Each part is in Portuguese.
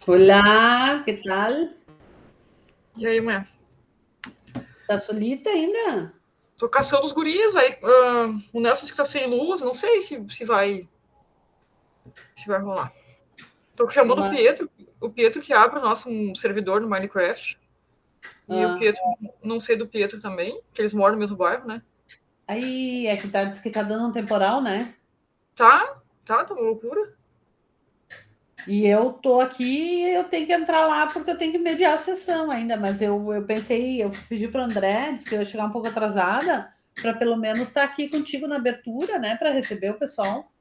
Olá, que tal? E aí, mulher? Tá solita ainda? Tô caçando os guris, aí o Nelson que tá sem luz, não sei se vai rolar. Tô chamando Mas, o Pietro que abre o nosso servidor no Minecraft. E o ah, Pietro, não sei do Pietro também, que eles moram no mesmo bairro, né? aí é que diz que tá dando um temporal, né? Tá uma loucura. E eu tô aqui, eu tenho que entrar lá porque eu tenho que mediar a sessão ainda, mas eu pensei, eu pedi pro André, disse que eu ia chegar um pouco atrasada, para pelo menos estar aqui contigo na abertura, né, para receber o pessoal.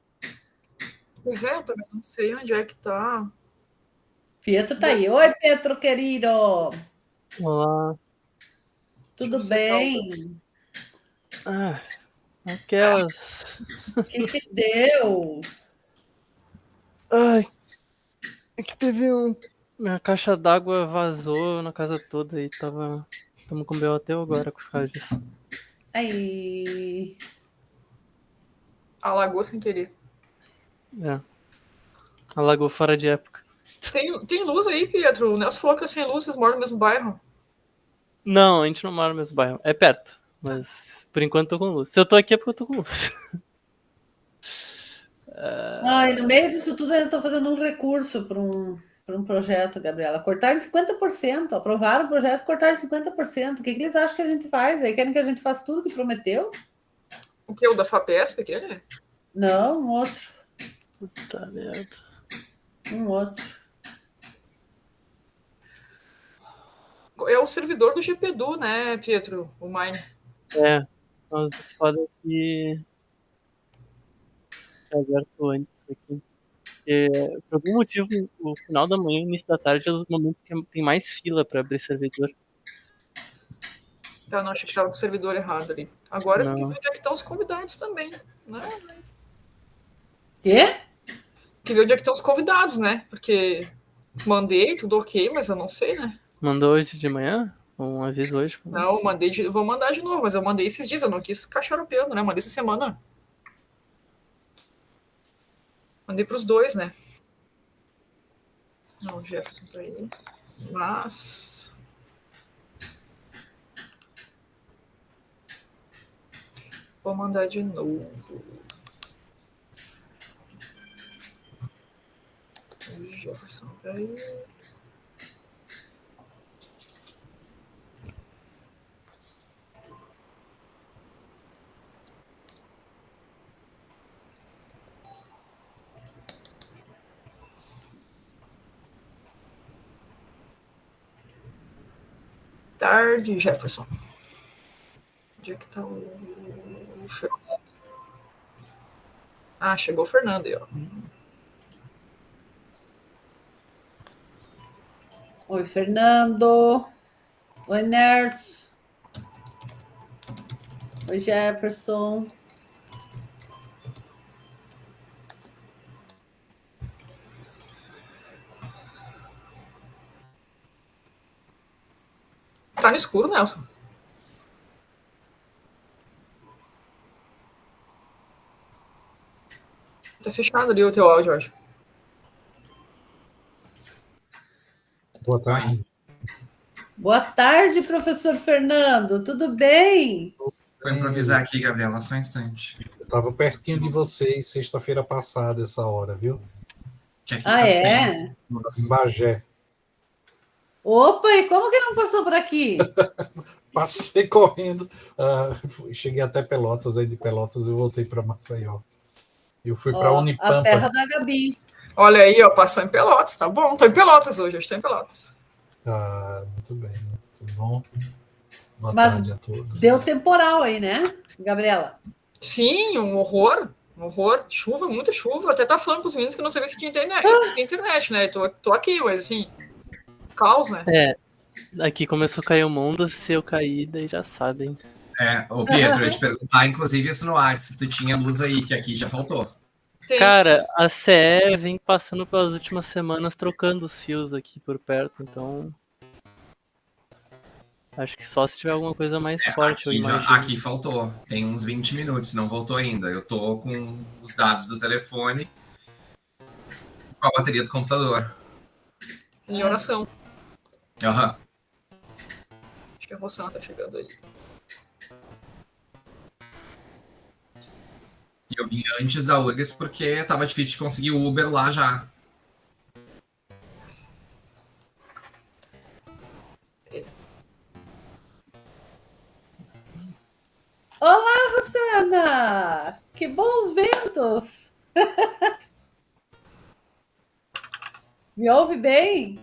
Pois é, eu também não sei onde é que tá. Pietro tá Vou, aí. Oi, Pietro, querido. Olá. deixa eu Tudo acertar o. bem? Ah, aquelas. O que deu? Ai, é que teve um. Minha caixa d'água vazou na casa toda e tava. Tamo com BO até agora por causa disso. Aí, Alagou sem querer. É. Alagou fora de época. Tem luz aí, Pietro? O Nelson falou que é sem luz, vocês moram no mesmo bairro. Não, a gente não mora no mesmo bairro. É perto. Mas por enquanto tô com luz. Se eu tô aqui é porque eu tô com luz. ai, no meio disso tudo, eu estou fazendo um recurso para um projeto, Gabriela. Cortaram 50%, aprovaram o projeto, cortaram 50%. O que eles acham que a gente faz? Aí querem que a gente faça tudo que prometeu? O que? O da FAPESP, aquele? Não, um outro, Puta merda. um outro. É o servidor do GPDU, né, Pietro? O Mine. É. Mas o foda é que. Tinha aberto antes aqui. Porque, por algum motivo, o final da manhã e o início da tarde é os momentos que tem mais fila pra abrir servidor. Tá, não, achei que tava no servidor errado ali. Agora tem que ver Não. onde é que estão os convidados também, né? Quê? Tem que ver onde é que estão os convidados, né? Porque mandei, tudo ok, mas eu não sei, né? Mandou hoje de manhã? Um aviso hoje, pelo Não, menos. eu mandei, vou mandar de novo, mas eu mandei esses dias, eu não quis ficar xaropeando, né? Mandei essa semana. Mandei pros dois, né? Não, o Jefferson tá aí. Mas. Vou mandar de novo. O Jefferson tá aí. Tarde, Jefferson. Onde é que tá o Fernando? Ah, chegou o Fernando aí, ó. Oi, Fernando. Oi, Nerso. Oi, Jefferson. Tá no escuro, Nelson. Tá fechado ali o teu áudio, eu acho. Boa tarde. Boa tarde, professor Fernando. Tudo bem? Vou improvisar aqui, Gabriela, só um instante. Eu estava pertinho de vocês sexta-feira passada, essa hora, viu? Que aqui Ah, tá sem é? Em Bagé. Opa, e como que não passou por aqui? Passei correndo, cheguei até Pelotas, aí de Pelotas eu voltei para Maceió. Eu fui para Ó, a terra Unipampa. da Gabi. Olha aí, ó, passou em Pelotas, tá bom. Tô em Pelotas hoje tô em Pelotas. Muito bem, muito bom. Boa Mas tarde a todos. deu temporal aí, né, Gabriela? Sim, um horror. Um horror. Chuva, muita chuva. Até tá falando pros meninos que eu não sabia se tinha internet, né? Tô aqui, mas assim, caos, né? É, aqui começou a cair o mundo, se eu cair, daí já sabem. Ô Pietro, eu ia te perguntar, inclusive, isso no WhatsApp, se tu tinha luz aí, que aqui já faltou. Tem. Cara, a CE vem passando pelas últimas semanas trocando os fios aqui por perto, então. Acho que só se tiver alguma coisa mais forte, eu imagino. Aqui faltou. Tem uns 20 minutos, não voltou ainda. Eu tô com os dados do telefone com a bateria do computador. em oração. Aham. Acho que a Rossana tá chegando aí. E eu vim antes da URGS porque tava difícil de conseguir o Uber lá já. Olá, Rosana! Que bons ventos! Me ouve bem?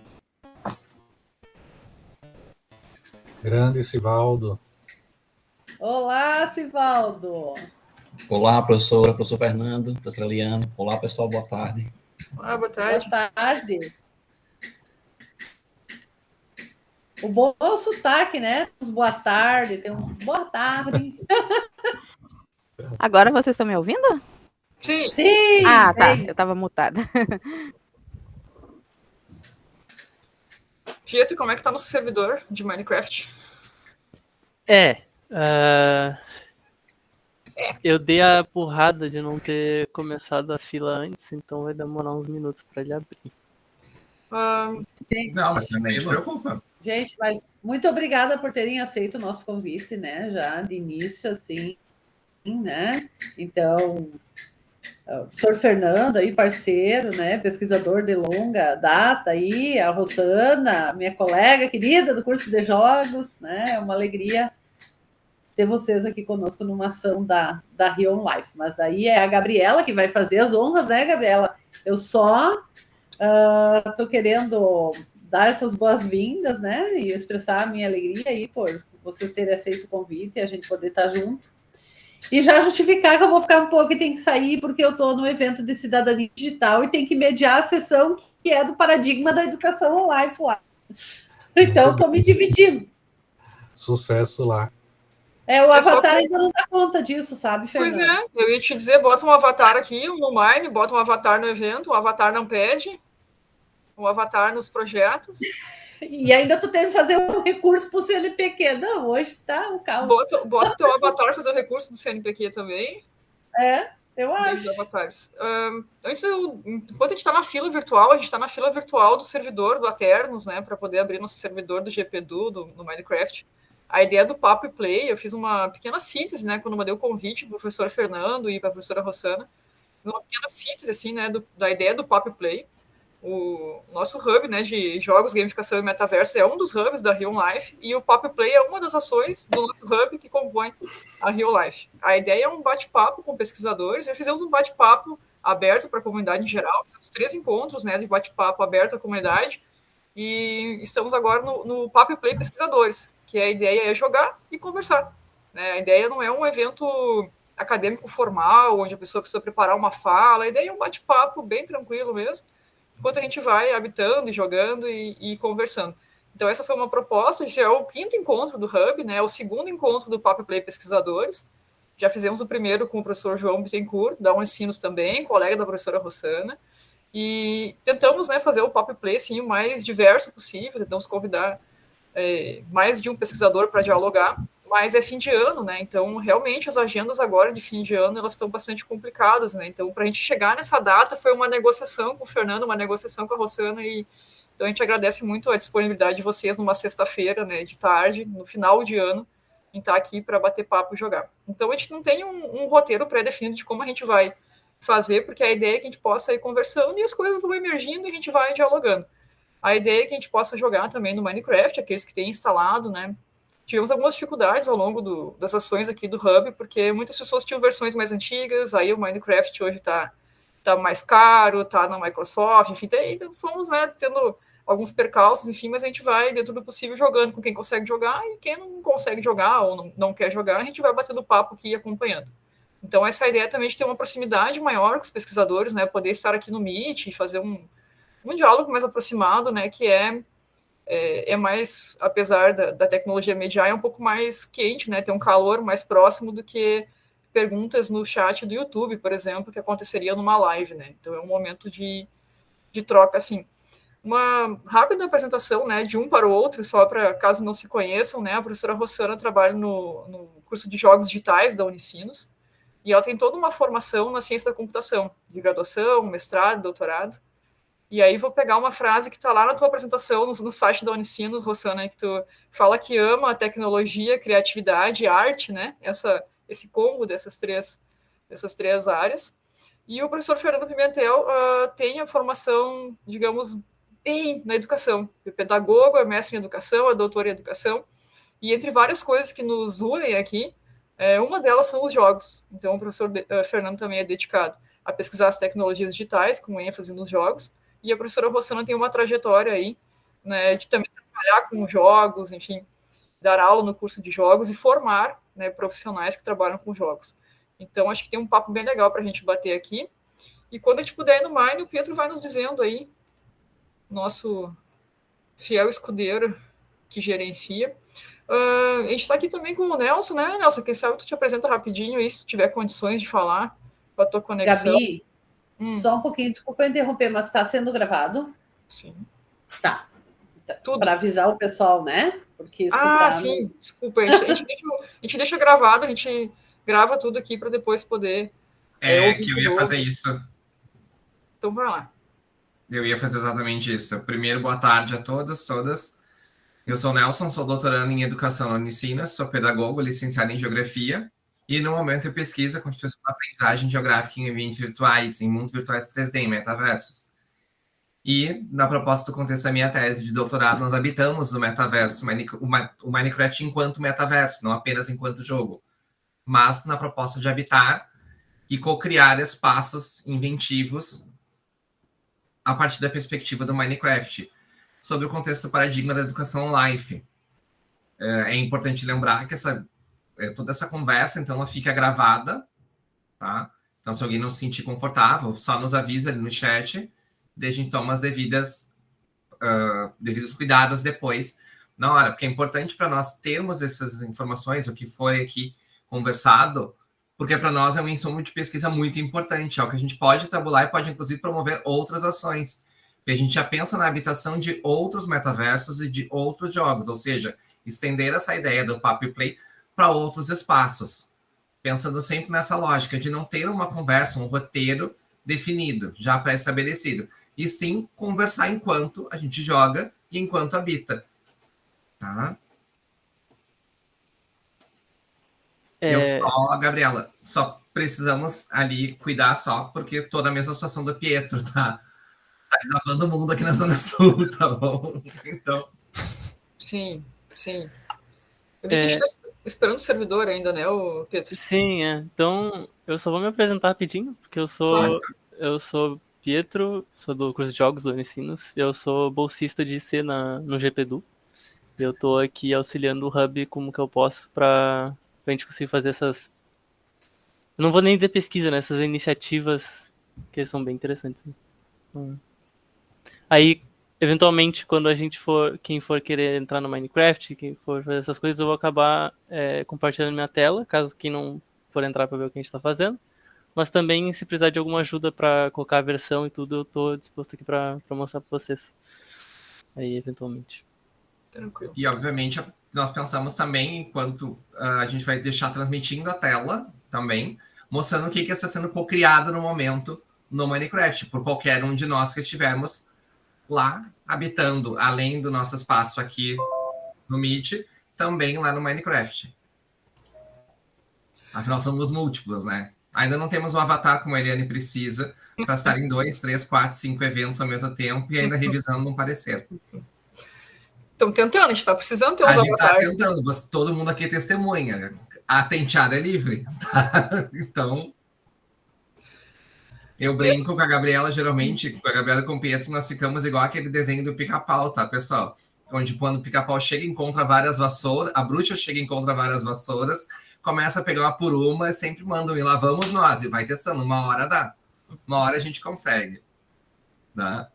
Grande Sivaldo. Olá, Sivaldo! Olá, professor Fernando, professora Liana. Olá, pessoal, boa tarde. Ah, boa tarde. Boa tarde! O bom é o sotaque, né? Boa tarde, tem um boa tarde. Agora vocês estão me ouvindo? Sim, Sim! Ah, tá. bem. Eu tava mutada. Pietro, como é que tá nosso servidor de Minecraft? Eu dei a burrada de não ter começado a fila antes, então vai demorar uns minutos pra ele abrir. Não, mas também te preocupa. Gente, mas muito obrigada por terem aceito o nosso convite, né? Já de início, assim, né? Então, o professor Fernando aí, parceiro, né? Pesquisador de longa data aí, a Rosana, minha colega querida do curso de jogos, né? É uma alegria ter vocês aqui conosco numa ação da Rio Life. Mas daí é a Gabriela que vai fazer as honras, né, Gabriela? Eu só tô querendo dar essas boas-vindas, né? E expressar a minha alegria aí por vocês terem aceito o convite e a gente poder estar junto. E já justificar que eu vou ficar um pouco e tenho que sair porque eu estou no evento de cidadania digital e tenho que mediar a sessão que é do paradigma da educação online lá. Então, estou me dividindo. Sucesso lá. O Avatar ainda não dá conta disso, sabe, Fernando? Pois é, eu ia te dizer, bota um avatar aqui no Mine, bota um avatar no evento, o avatar não pede, o avatar nos projetos. E ainda tu teve que fazer um recurso para o CNPq. Não, hoje tá um caos. Bota o teu avatar fazer o recurso do CNPq também. Eu acho. Avatares. Enquanto a gente está na fila virtual, a gente está na fila virtual do servidor do Aternos, né, para poder abrir nosso servidor do GPDU, do Minecraft. A ideia do Papo e Play, eu fiz uma pequena síntese, né, quando mandei o convite para o professor Fernando e para a professora Rossana, uma pequena síntese, assim, né, da ideia do Papo e Play. O nosso hub, né, de jogos, gamificação e metaverso é um dos hubs da Real Life e o Papo Play é uma das ações do nosso hub que compõe a Real Life. A ideia é um bate-papo com pesquisadores. Já fizemos um bate-papo aberto para a comunidade em geral. Fizemos 3 encontros, né, de bate-papo aberto à comunidade e estamos agora no Papo Play Pesquisadores, que a ideia é jogar e conversar. Né? A ideia não é um evento acadêmico formal, onde a pessoa precisa preparar uma fala. A ideia é um bate-papo bem tranquilo mesmo, enquanto a gente vai habitando e jogando e conversando. Então, essa foi uma proposta, já é o 5º encontro do Hub, né, o 2º encontro do Papo Play Pesquisadores. Já fizemos o primeiro com o professor João Bittencourt, da Unicinos também, colega da professora Rossana, e tentamos, né, fazer o Papo Play assim, o mais diverso possível, tentamos convidar mais de um pesquisador para dialogar, mas é fim de ano, né? Então, realmente, as agendas agora de fim de ano, elas estão bastante complicadas, né? Então, para a gente chegar nessa data, foi uma negociação com o Fernando, uma negociação com a Rossana, e então a gente agradece muito a disponibilidade de vocês numa sexta-feira, né, de tarde, no final de ano, em estar aqui para bater papo e jogar. Então, a gente não tem um roteiro pré-definido de como a gente vai fazer, porque a ideia é que a gente possa ir conversando e as coisas vão emergindo e a gente vai dialogando. A ideia é que a gente possa jogar também no Minecraft, aqueles que têm instalado, né? Tivemos algumas dificuldades ao longo das ações aqui do Hub, porque muitas pessoas tinham versões mais antigas, aí o Minecraft hoje tá mais caro, tá na Microsoft, enfim, então fomos, né, tendo alguns percalços, enfim, mas a gente vai, dentro do possível, jogando com quem consegue jogar, e quem não consegue jogar ou não quer jogar, a gente vai batendo papo aqui e acompanhando. Então, essa ideia também de ter uma proximidade maior com os pesquisadores, né, poder estar aqui no Meet e fazer um diálogo mais aproximado, né, que é mais, apesar da tecnologia mediar, é um pouco mais quente, né, tem um calor mais próximo do que perguntas no chat do YouTube, por exemplo, que aconteceria numa live, né, então é um momento de troca, assim. Uma rápida apresentação, né, de um para o outro, só para caso não se conheçam, né, a professora Rossana trabalha no curso de Jogos Digitais da Unicinos, e ela tem toda uma formação na ciência da computação, de graduação, mestrado, doutorado. E aí vou pegar uma frase que está lá na tua apresentação, no site da Unicinos, Rossana, que tu fala que ama a tecnologia, criatividade, arte, né? Esse combo dessas três áreas. E o professor Fernando Pimentel tem a formação, digamos, bem na educação. É pedagogo, é mestre em educação, é doutor em educação. E entre várias coisas que nos unem aqui, uma delas são os jogos. Então, o professor Fernando também é dedicado a pesquisar as tecnologias digitais, com ênfase nos jogos. E a professora Rossana tem uma trajetória aí, né, de também trabalhar com jogos, enfim, dar aula no curso de jogos e formar, né, profissionais que trabalham com jogos. Então, acho que tem um papo bem legal para a gente bater aqui. E quando a gente puder ir no Mine, o Pietro vai nos dizendo aí, nosso fiel escudeiro que gerencia. A gente está aqui também com o Nelson, né, Nelson? Quem sabe tu te apresenta rapidinho aí, se tiver condições de falar com a tua conexão. Gabi, só um pouquinho, desculpa eu interromper, mas está sendo gravado? Sim. Tá. Para avisar o pessoal, né? Porque isso sim, desculpa. A gente deixa gravado, a gente grava tudo aqui para depois poder... que eu ia fazer isso. Então vai lá. Eu ia fazer exatamente isso. Primeiro, boa tarde a todos, todas. Eu sou o Nelson, sou doutorando em Educação na Unicinos, sou pedagogo, licenciado em Geografia, e no momento eu pesquiso a constituição da aprendizagem geográfica em ambientes virtuais, em mundos virtuais 3D, em metaversos. E, na proposta do contexto da minha tese de doutorado, nós habitamos o metaverso, o Minecraft enquanto metaverso, não apenas enquanto jogo, mas na proposta de habitar e co-criar espaços inventivos a partir da perspectiva do Minecraft, sobre o contexto do paradigma da educação online. É importante lembrar que toda essa conversa, então, ela fica gravada, tá? Então, se alguém não se sentir confortável, só nos avisa ali no chat, daí a gente toma os devidos cuidados depois, na hora, porque é importante para nós termos essas informações, o que foi aqui conversado, porque para nós é um insumo de pesquisa muito importante, é o que a gente pode tabular e pode, inclusive, promover outras ações. Porque a gente já pensa na habitação de outros metaversos e de outros jogos, ou seja, estender essa ideia do Puppy Play para outros espaços, pensando sempre nessa lógica de não ter uma conversa, um roteiro definido, já pré-estabelecido, e sim conversar enquanto a gente joga e enquanto habita. Tá? Eu só, Gabriela, só precisamos ali cuidar só, porque estou na mesma situação do Pietro, tá? Tá lavando o mundo aqui na Zona Sul, tá bom? Então... Sim. Eu vi que a gente está esperando o servidor ainda, né, o Pietro? Sim, Então, eu só vou me apresentar rapidinho, porque eu sou Pietro, sou do curso de jogos do Unicinos, eu sou bolsista de IC no GPDU. Eu tô aqui auxiliando o Hub como que eu posso pra gente conseguir fazer essas... Eu não vou nem dizer pesquisa, né? Essas iniciativas que são bem interessantes. Aí, eventualmente, quando a gente quem for querer entrar no Minecraft, quem for fazer essas coisas, eu vou acabar compartilhando minha tela, caso quem não for entrar para ver o que a gente está fazendo. Mas também, se precisar de alguma ajuda para colocar a versão e tudo, eu estou disposto aqui para mostrar para vocês. Aí, eventualmente. Tranquilo. E, obviamente, nós pensamos também, enquanto a gente vai deixar transmitindo a tela também, mostrando o que está sendo co-criado no momento no Minecraft, por qualquer um de nós que estivermos lá habitando, além do nosso espaço aqui no Meet, também lá no Minecraft. Afinal, somos múltiplos, né? Ainda não temos um avatar como a Eliane precisa para estar em 2, 3, 4, 5 eventos ao mesmo tempo e ainda revisando um parecer. Estamos tentando, a gente está precisando ter uns avatares. A gente está tentando, todo mundo aqui é testemunha. A tenteada é livre. Tá? Então... Eu brinco com a Gabriela, geralmente, com a Gabriela e com o Pietro, nós ficamos igual aquele desenho do Pica-Pau, tá, pessoal? Onde quando o Pica-Pau chega e encontra várias vassouras, a bruxa chega e encontra várias vassouras, começa a pegar uma por uma e sempre mandam e lá vamos nós, e vai testando. Uma hora dá. Uma hora a gente consegue. Tá?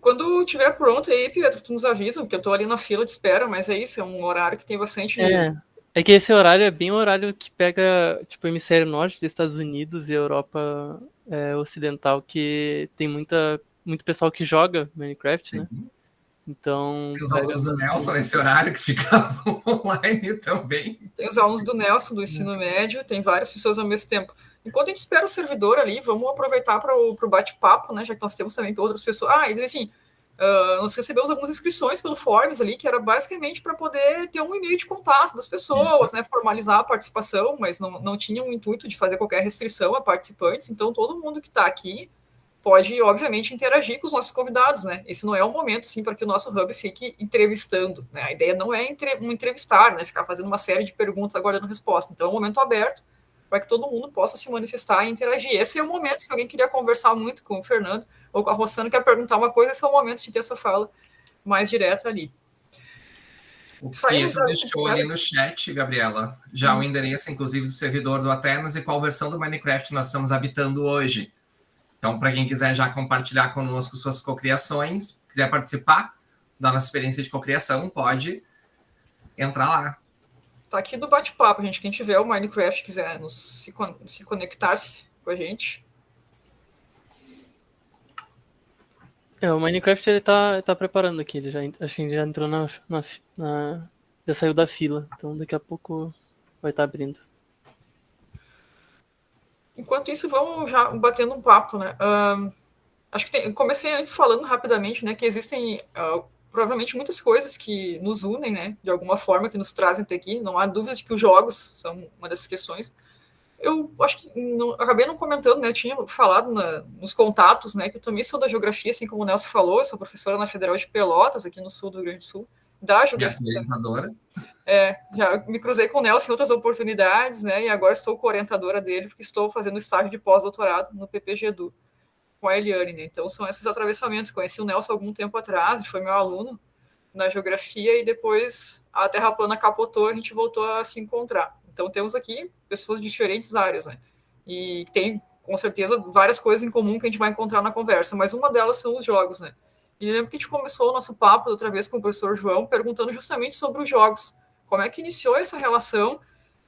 Quando tiver pronto aí, Pietro, tu nos avisa, porque eu tô ali na fila de espera, mas é isso, é um horário que tem bastante... É que esse horário é bem o horário que pega, tipo, o hemisfério norte dos Estados Unidos e a Europa ocidental, que tem muito pessoal que joga Minecraft, Sim. Né? Então... Tem os alunos do Nelson nesse horário que ficavam online também. Tem os alunos do Nelson, do ensino médio, tem várias pessoas ao mesmo tempo. Enquanto a gente espera o servidor ali, vamos aproveitar para o bate-papo, né? Já que nós temos também outras pessoas. E assim, nós recebemos algumas inscrições pelo Forms ali, que era basicamente para poder ter um e-mail de contato das pessoas, né? Formalizar a participação, mas não tinha um intuito de fazer qualquer restrição a participantes. Então, todo mundo que está aqui pode, obviamente, interagir com os nossos convidados, né? Esse não é o momento, assim, para que o nosso hub fique entrevistando, né? A ideia não é entrevistar, né? Ficar fazendo uma série de perguntas aguardando resposta. Então, é um momento aberto para que todo mundo possa se manifestar e interagir. Esse é o momento, se alguém queria conversar muito com o Fernando ou com a Rossana, quer perguntar uma coisa, esse é o momento de ter essa fala mais direta ali. O Pietro deixou ali no chat, Gabriela, já o endereço, inclusive, do servidor do Aternos e qual versão do Minecraft nós estamos habitando hoje. Então, para quem quiser já compartilhar conosco suas cocriações, quiser participar da nossa experiência de cocriação, pode entrar lá. Tá aqui do bate-papo, gente. Quem tiver o Minecraft quiser se conectar-se com a gente. O Minecraft ele tá preparando aqui, acho que ele já entrou já saiu da fila, então daqui a pouco vai estar abrindo. Enquanto isso, vamos já batendo um papo, né? Acho que comecei antes falando rapidamente, né, que existem provavelmente muitas coisas que nos unem, né, de alguma forma, que nos trazem até aqui. Não há dúvida de que os jogos são uma dessas questões. Eu acho que acabei não comentando, né, eu tinha falado nos contatos, né, que eu também sou da geografia, assim como o Nelson falou, eu sou professora na Federal de Pelotas, aqui no sul do Rio Grande do Sul, da geografia. Minha orientadora. Já me cruzei com o Nelson em outras oportunidades, né, e agora estou com a orientadora dele, porque estou fazendo estágio de pós-doutorado no PPG-Edu, com a Eliane, né? Então são esses atravessamentos. Conheci o Nelson algum tempo atrás, foi meu aluno na geografia, e depois a Terra plana capotou, a gente voltou a se encontrar. Então temos aqui pessoas de diferentes áreas, né? E tem, com certeza, várias coisas em comum que a gente vai encontrar na conversa, mas uma delas são os jogos, né? E lembro que a gente começou o nosso papo outra vez com o professor João, perguntando justamente sobre os jogos. Como é que iniciou essa relação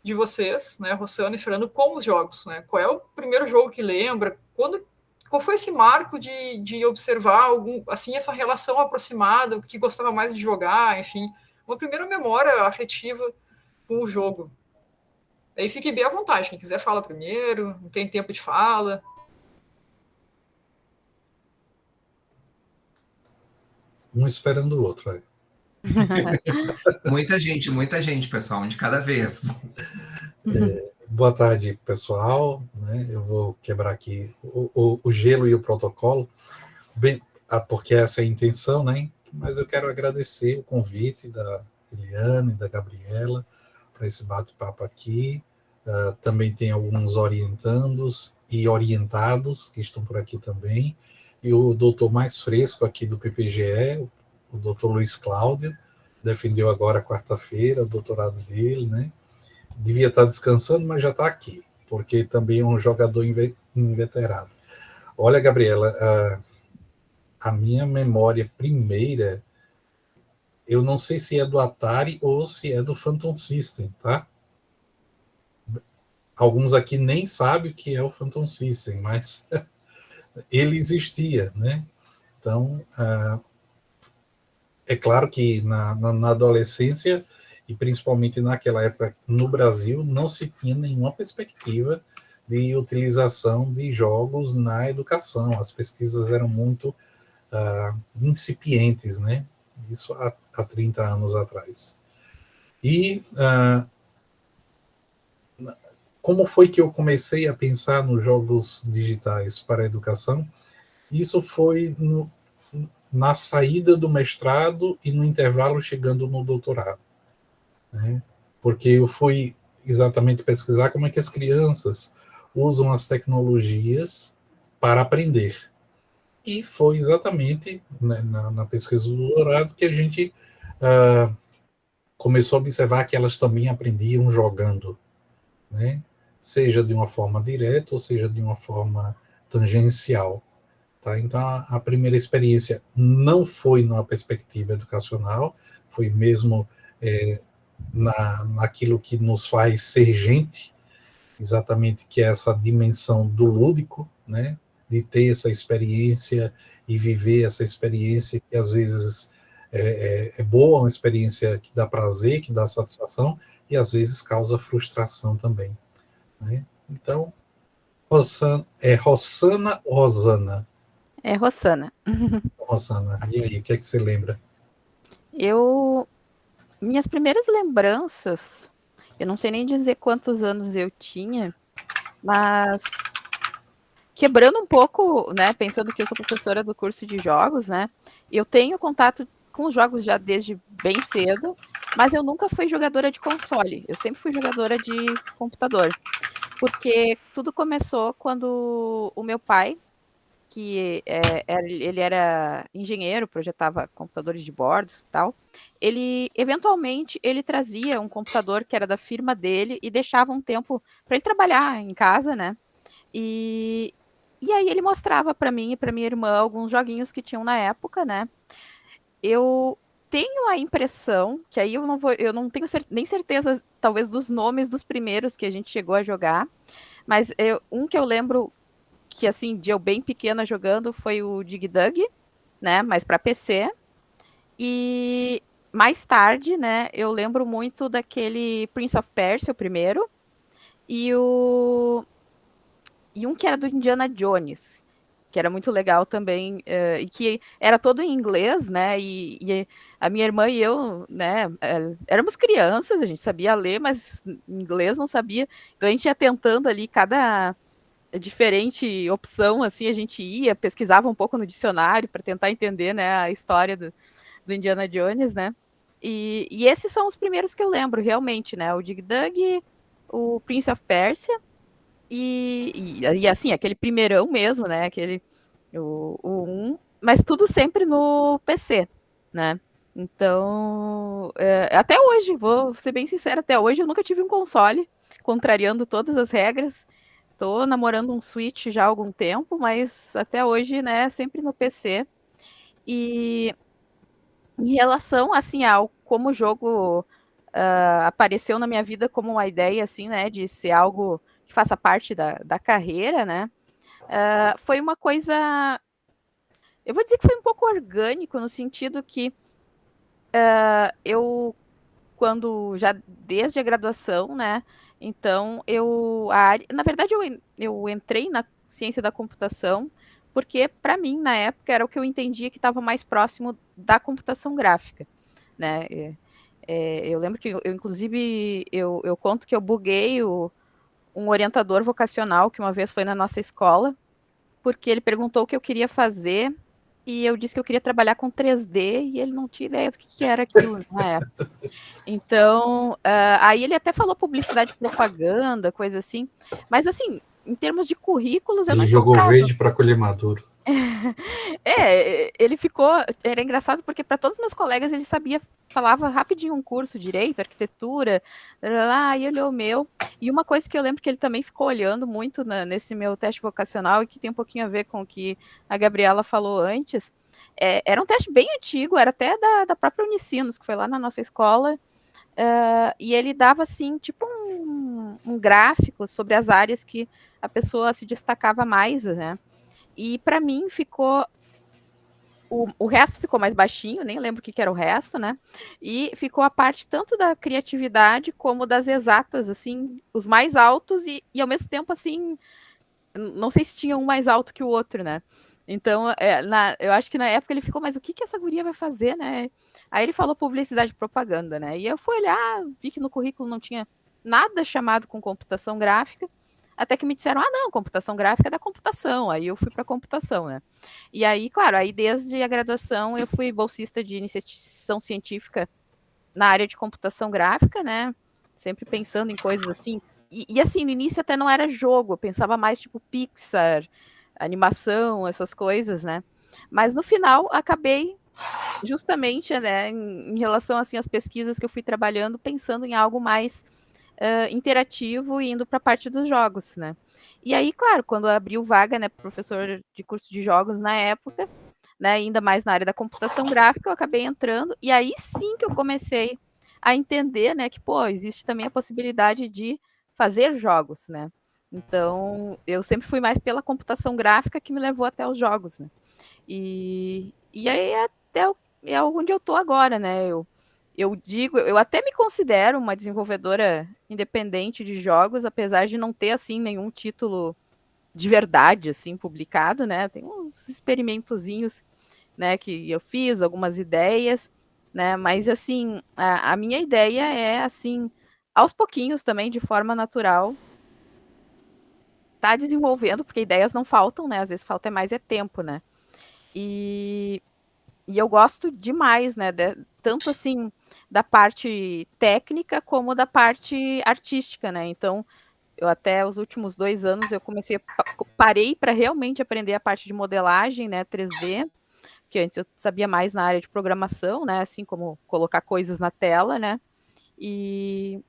de vocês, né, Rossana e Fernando, com os jogos, né? Qual é o primeiro jogo que lembra? Qual foi esse marco de observar essa relação aproximada, o que gostava mais de jogar, enfim, uma primeira memória afetiva com o jogo? Aí fique bem à vontade, quem quiser fala primeiro, não tem tempo de fala. Um esperando o outro, aí. Muita gente, pessoal, um de cada vez. Boa tarde, pessoal. Né? Eu vou quebrar aqui o gelo e o protocolo, porque essa é a intenção, né? Mas eu quero agradecer o convite da Eliane, da Gabriela, para esse bate-papo aqui. Também tem alguns orientandos e orientados que estão por aqui também. E o doutor mais fresco aqui do PPGE, o doutor Luiz Cláudio, defendeu agora quarta-feira o doutorado dele, né? Devia estar descansando, mas já está aqui, porque também é um jogador inveterado. Olha, Gabriela, a minha memória primeira, eu não sei se é do Atari ou se é do Phantom System, tá? Alguns aqui nem sabem o que é o Phantom System, mas ele existia, né? Então, é claro que na adolescência, e principalmente naquela época no Brasil, não se tinha nenhuma perspectiva de utilização de jogos na educação. As pesquisas eram muito incipientes, né? Isso há 30 anos atrás. E como foi que eu comecei a pensar nos jogos digitais para a educação? Isso foi na saída do mestrado e no intervalo chegando no doutorado, né? Porque eu fui exatamente pesquisar como é que as crianças usam as tecnologias para aprender. E foi exatamente, né, na pesquisa do doutorado que a gente começou a observar que elas também aprendiam jogando, né? Seja de uma forma direta ou seja de uma forma tangencial. Tá? Então, a primeira experiência não foi numa perspectiva educacional, foi mesmo naquilo que nos faz ser gente, exatamente, que é essa dimensão do lúdico, né? De ter essa experiência e viver essa experiência que às vezes é boa, uma experiência que dá prazer, que dá satisfação, e às vezes causa frustração também, né? Então, Rossana ou Rosana? É Rossana. Rosana, e aí, o que é que você lembra? Minhas primeiras lembranças, eu não sei nem dizer quantos anos eu tinha, mas quebrando um pouco, né, pensando que eu sou professora do curso de jogos, né, eu tenho contato com os jogos já desde bem cedo, mas eu nunca fui jogadora de console, eu sempre fui jogadora de computador, porque tudo começou quando o meu pai, que ele era engenheiro, projetava computadores de bordos e tal, ele, eventualmente, ele trazia um computador que era da firma dele e deixava um tempo para ele trabalhar em casa, né, e, e aí ele mostrava para mim e para minha irmã alguns joguinhos que tinham na época, né? Eu tenho a impressão que aí eu não tenho nem certeza, talvez, dos nomes dos primeiros que a gente chegou a jogar, mas um que eu lembro que, assim, de eu bem pequena jogando foi o Dig Dug, né? Mas para PC. E mais tarde, né? Eu lembro muito daquele Prince of Persia, o primeiro, e um que era do Indiana Jones, que era muito legal também, e que era todo em inglês, né? E a minha irmã e eu, né, éramos crianças, a gente sabia ler, mas inglês não sabia. Então a gente ia tentando ali cada diferente opção, assim, a gente ia, pesquisava um pouco no dicionário para tentar entender, né, a história do Indiana Jones, né? E esses são os primeiros que eu lembro, realmente, né? O Dig Dug, o Prince of Persia, e assim, aquele primeirão mesmo, né? O 1, mas tudo sempre no PC, né? Então, até hoje, vou ser bem sincera, até hoje eu nunca tive um console, contrariando todas as regras. Tô namorando um Switch já há algum tempo, mas até hoje, né, sempre no PC. E em relação, assim, ao como o jogo apareceu na minha vida como uma ideia, assim, né, de ser algo que faça parte da carreira, né, foi uma coisa, eu vou dizer que foi um pouco orgânico, no sentido que eu, quando já desde a graduação, né, então na verdade eu entrei na ciência da computação porque, para mim, na época, era o que eu entendia que estava mais próximo da computação gráfica, né, eu lembro que inclusive, eu conto que eu buguei um orientador vocacional que uma vez foi na nossa escola, porque ele perguntou o que eu queria fazer e eu disse que eu queria trabalhar com 3D e ele não tinha ideia do que era aquilo na época. Então, aí ele até falou publicidade e propaganda, coisa assim, mas assim, em termos de currículos, eu não Ele jogou encontrava. verde para colher maduro. Ele ficou. Era engraçado porque para todos os meus colegas ele sabia, falava rapidinho um curso, direito, arquitetura, lá, e olhou o meu. E uma coisa que eu lembro que ele também ficou olhando muito nesse meu teste vocacional e que tem um pouquinho a ver com o que a Gabriela falou antes, era um teste bem antigo, era até da própria Unicinos, que foi lá na nossa escola, e ele dava assim, tipo um gráfico sobre as áreas que a pessoa se destacava mais, né? E para mim ficou. O resto ficou mais baixinho, nem lembro o que era o resto, né? E ficou a parte tanto da criatividade como das exatas, assim, os mais altos e ao mesmo tempo, assim, não sei se tinha um mais alto que o outro, né? Então, eu acho que na época ele ficou, mas o que essa guria vai fazer, né? Aí ele falou publicidade e propaganda, né? E eu fui olhar, vi que no currículo não tinha nada chamado com computação gráfica, até que me disseram, não, computação gráfica é da computação. Aí eu fui para computação, né? E aí, claro, aí desde a graduação eu fui bolsista de iniciação científica na área de computação gráfica, né? Sempre pensando em coisas assim. E assim, no início até não era jogo, eu pensava mais tipo Pixar, animação, essas coisas, né? Mas no final acabei justamente, né, em relação assim às pesquisas que eu fui trabalhando, pensando em algo mais interativo e indo para a parte dos jogos, né? E aí, claro, quando abriu vaga, né, professor de curso de jogos na época, né, ainda mais na área da computação gráfica, eu acabei entrando, e aí sim que eu comecei a entender, né, que, pô, existe também a possibilidade de fazer jogos, né? Então, eu sempre fui mais pela computação gráfica que me levou até os jogos, né? E aí é onde eu tô agora, né? Eu digo, eu até me considero uma desenvolvedora independente de jogos, apesar de não ter, assim, nenhum título de verdade, assim, publicado, né? Tem uns experimentozinhos, né, que eu fiz, algumas ideias, né? Mas, assim, a minha ideia é, assim, aos pouquinhos também, de forma natural, tá desenvolvendo, porque ideias não faltam, né? Às vezes falta mais tempo, né? E, e eu gosto demais, né? Tanto assim da parte técnica como da parte artística, né? Então, eu até os últimos 2 anos eu parei para realmente aprender a parte de modelagem, né? 3D, que antes eu sabia mais na área de programação, né? Assim como colocar coisas na tela, né? E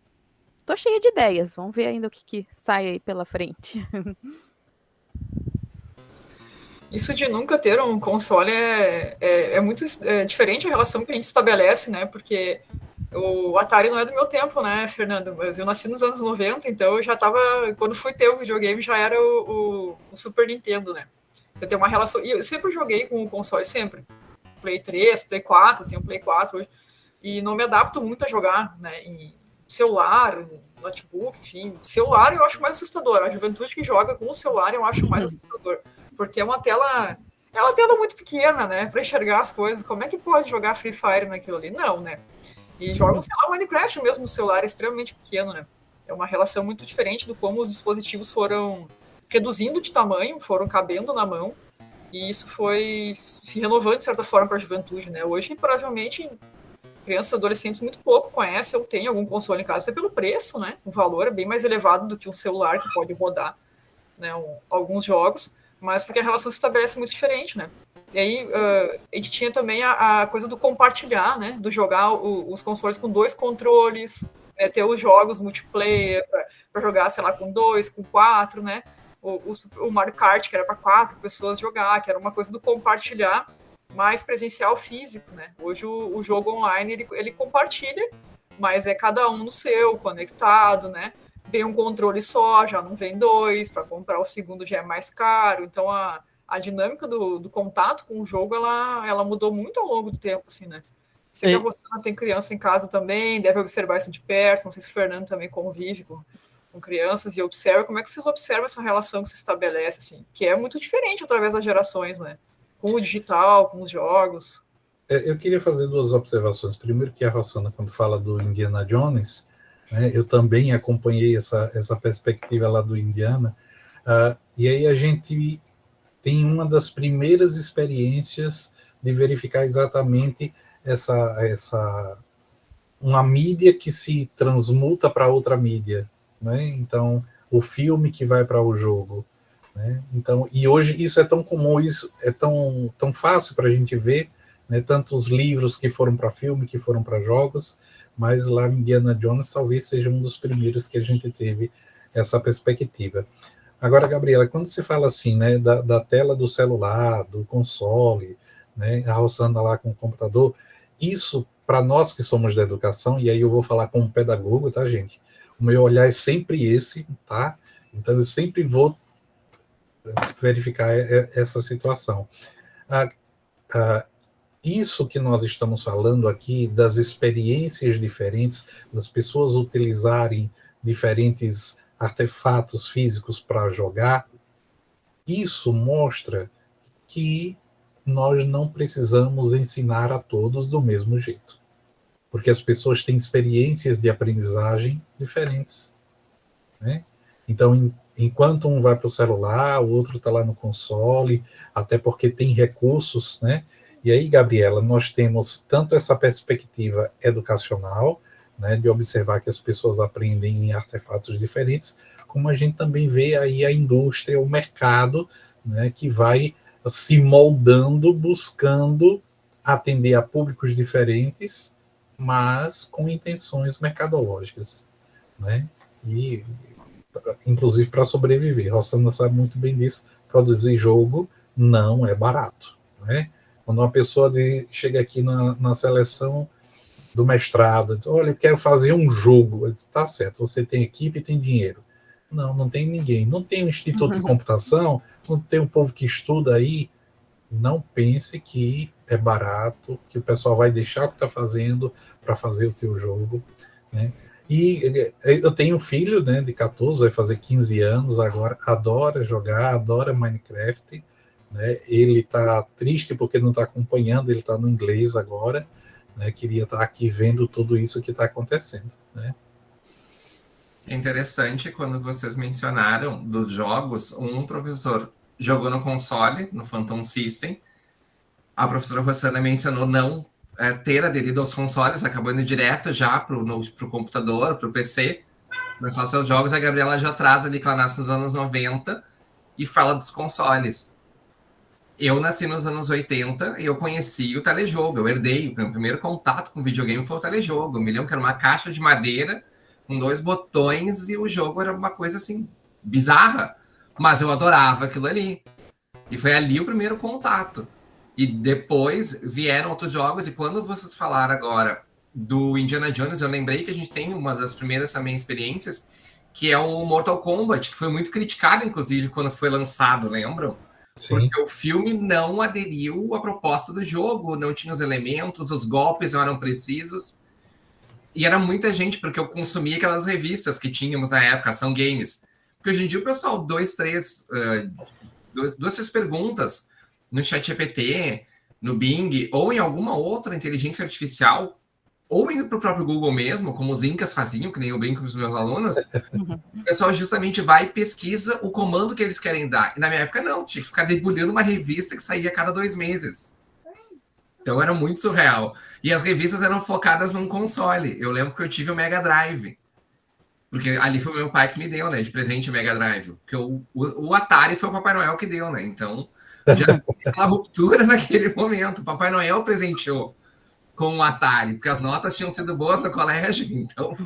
tô cheia de ideias. Vamos ver ainda o que sai aí pela frente. Isso de nunca ter um console é muito diferente a relação que a gente estabelece, né? Porque o Atari não é do meu tempo, né, Fernando? Mas eu nasci nos anos 90, então eu já tava. Quando fui ter o videogame, já era o Super Nintendo, né? Eu tenho uma relação. E eu sempre joguei com o console, sempre. Play 3, Play 4, eu tenho Play 4 hoje. E não me adapto muito a jogar, né? Em celular, notebook, enfim. Celular eu acho mais assustador. A juventude que joga com o celular eu acho mais assustador. Porque é uma tela. É uma tela muito pequena, né? Pra enxergar as coisas. Como é que pode jogar Free Fire naquilo ali? Não, né? E jogam, sei lá, Minecraft mesmo no celular, é extremamente pequeno, né? É uma relação muito diferente do como os dispositivos foram reduzindo de tamanho, foram cabendo na mão, e isso foi se renovando, de certa forma, para a juventude, né? Hoje, provavelmente, crianças e adolescentes muito pouco conhecem ou têm algum console em casa, até pelo preço, né? O valor é bem mais elevado do que um celular que pode rodar, né, alguns jogos, mas porque a relação se estabelece muito diferente, né? E aí a gente tinha também a coisa do compartilhar, né? Do jogar os consoles com 2 controles, né, ter os jogos multiplayer para jogar, sei lá, com 2, com 4, né? O Mario Kart, que era para 4 pessoas jogar, que era uma coisa do compartilhar mais presencial físico, né? Hoje o jogo online ele compartilha, mas é cada um no seu, conectado, né? Vem um controle só, já não vem 2, para comprar o segundo já é mais caro, então a dinâmica do contato com o jogo, ela mudou muito ao longo do tempo, assim, né? Sei que você tem criança em casa também, deve observar isso de perto, não sei se o Fernando também convive com crianças e observa, como é que vocês observam essa relação que se estabelece, assim, que é muito diferente através das gerações, né? Com o digital, com os jogos. Eu queria fazer 2 observações. Primeiro, que a Rossana, quando fala do Indiana Jones, né, eu também acompanhei essa perspectiva lá do Indiana, e aí a gente tem uma das primeiras experiências de verificar exatamente uma mídia que se transmuta para outra mídia, né? Então, o filme que vai para o jogo, né? Então, e hoje isso é tão comum, isso é tão fácil para a gente ver, né? Tantos livros que foram para filme, que foram para jogos, mas lá em Indiana Jones talvez seja um dos primeiros que a gente teve essa perspectiva. Agora, Gabriela, quando você fala assim, né, da tela do celular, do console, né, a Rossana lá com o computador, isso, para nós que somos da educação, e aí eu vou falar como pedagogo, tá, gente? O meu olhar é sempre esse, tá? Então, eu sempre vou verificar essa situação. Isso que nós estamos falando aqui, das experiências diferentes, das pessoas utilizarem diferentes artefatos físicos para jogar, isso mostra que nós não precisamos ensinar a todos do mesmo jeito, porque as pessoas têm experiências de aprendizagem diferentes, né? Então, enquanto um vai para o celular, o outro está lá no console, até porque tem recursos, né? E aí, Gabriela, nós temos tanto essa perspectiva educacional, né, de observar que as pessoas aprendem em artefatos diferentes, como a gente também vê aí a indústria, o mercado, né, que vai se moldando, buscando atender a públicos diferentes, mas com intenções mercadológicas, né? E, inclusive, para sobreviver. Rossana sabe muito bem disso, produzir jogo não é barato, né? Quando uma pessoa chega aqui na seleção do mestrado, diz, olha, quero fazer um jogo. Eu disse, tá certo, você tem equipe e tem dinheiro. Não tem ninguém. Não tem um instituto de computação, não tem um povo que estuda aí. Não pense que é barato, que o pessoal vai deixar o que está fazendo para fazer o teu jogo, né? E eu tenho um filho, né, de 14, vai fazer 15 anos agora, adora jogar, adora Minecraft, né? Ele está triste porque não está acompanhando, ele está no inglês agora, né? Queria estar aqui vendo tudo isso que está acontecendo, né? É interessante quando vocês mencionaram dos jogos, um professor jogou no console, no Phantom System, a professora Rossana mencionou não ter aderido aos consoles, acabou indo direto já para o computador, para o PC, começar seus jogos. A Gabriela já traz ali que ela nasce nos anos 90 e fala dos consoles. Eu nasci nos anos 80 e eu conheci o telejogo, eu herdei. O meu primeiro contato com videogame foi o telejogo. Eu me lembro que era uma caixa de madeira com 2 botões e o jogo era uma coisa assim, bizarra. Mas eu adorava aquilo ali. E foi ali o primeiro contato. E depois vieram outros jogos, e quando vocês falaram agora do Indiana Jones, eu lembrei que a gente tem uma das primeiras também experiências, que é o Mortal Kombat, que foi muito criticado, inclusive, quando foi lançado, lembram? Sim. Porque o filme não aderiu à proposta do jogo, não tinha os elementos, os golpes não eram precisos. E era muita gente, porque eu consumia aquelas revistas que tínhamos na época, Ação Games. Porque hoje em dia o pessoal, duas, três perguntas no ChatGPT, no Bing, ou em alguma outra inteligência artificial, ou indo para o próprio Google mesmo, como os incas faziam, que nem eu brinco com os meus alunos, o pessoal justamente vai e pesquisa o comando que eles querem dar. E na minha época não, tinha que ficar debulhando uma revista que saía a cada 2 meses. Então era muito surreal. E as revistas eram focadas num console. Eu lembro que eu tive o Mega Drive. Porque ali foi o meu pai que me deu, né? De presente o Mega Drive. Porque o Atari foi o Papai Noel que deu, né? Então, já uma ruptura naquele momento. O Papai Noel presenteou com o Atari, porque as notas tinham sido boas no colégio, então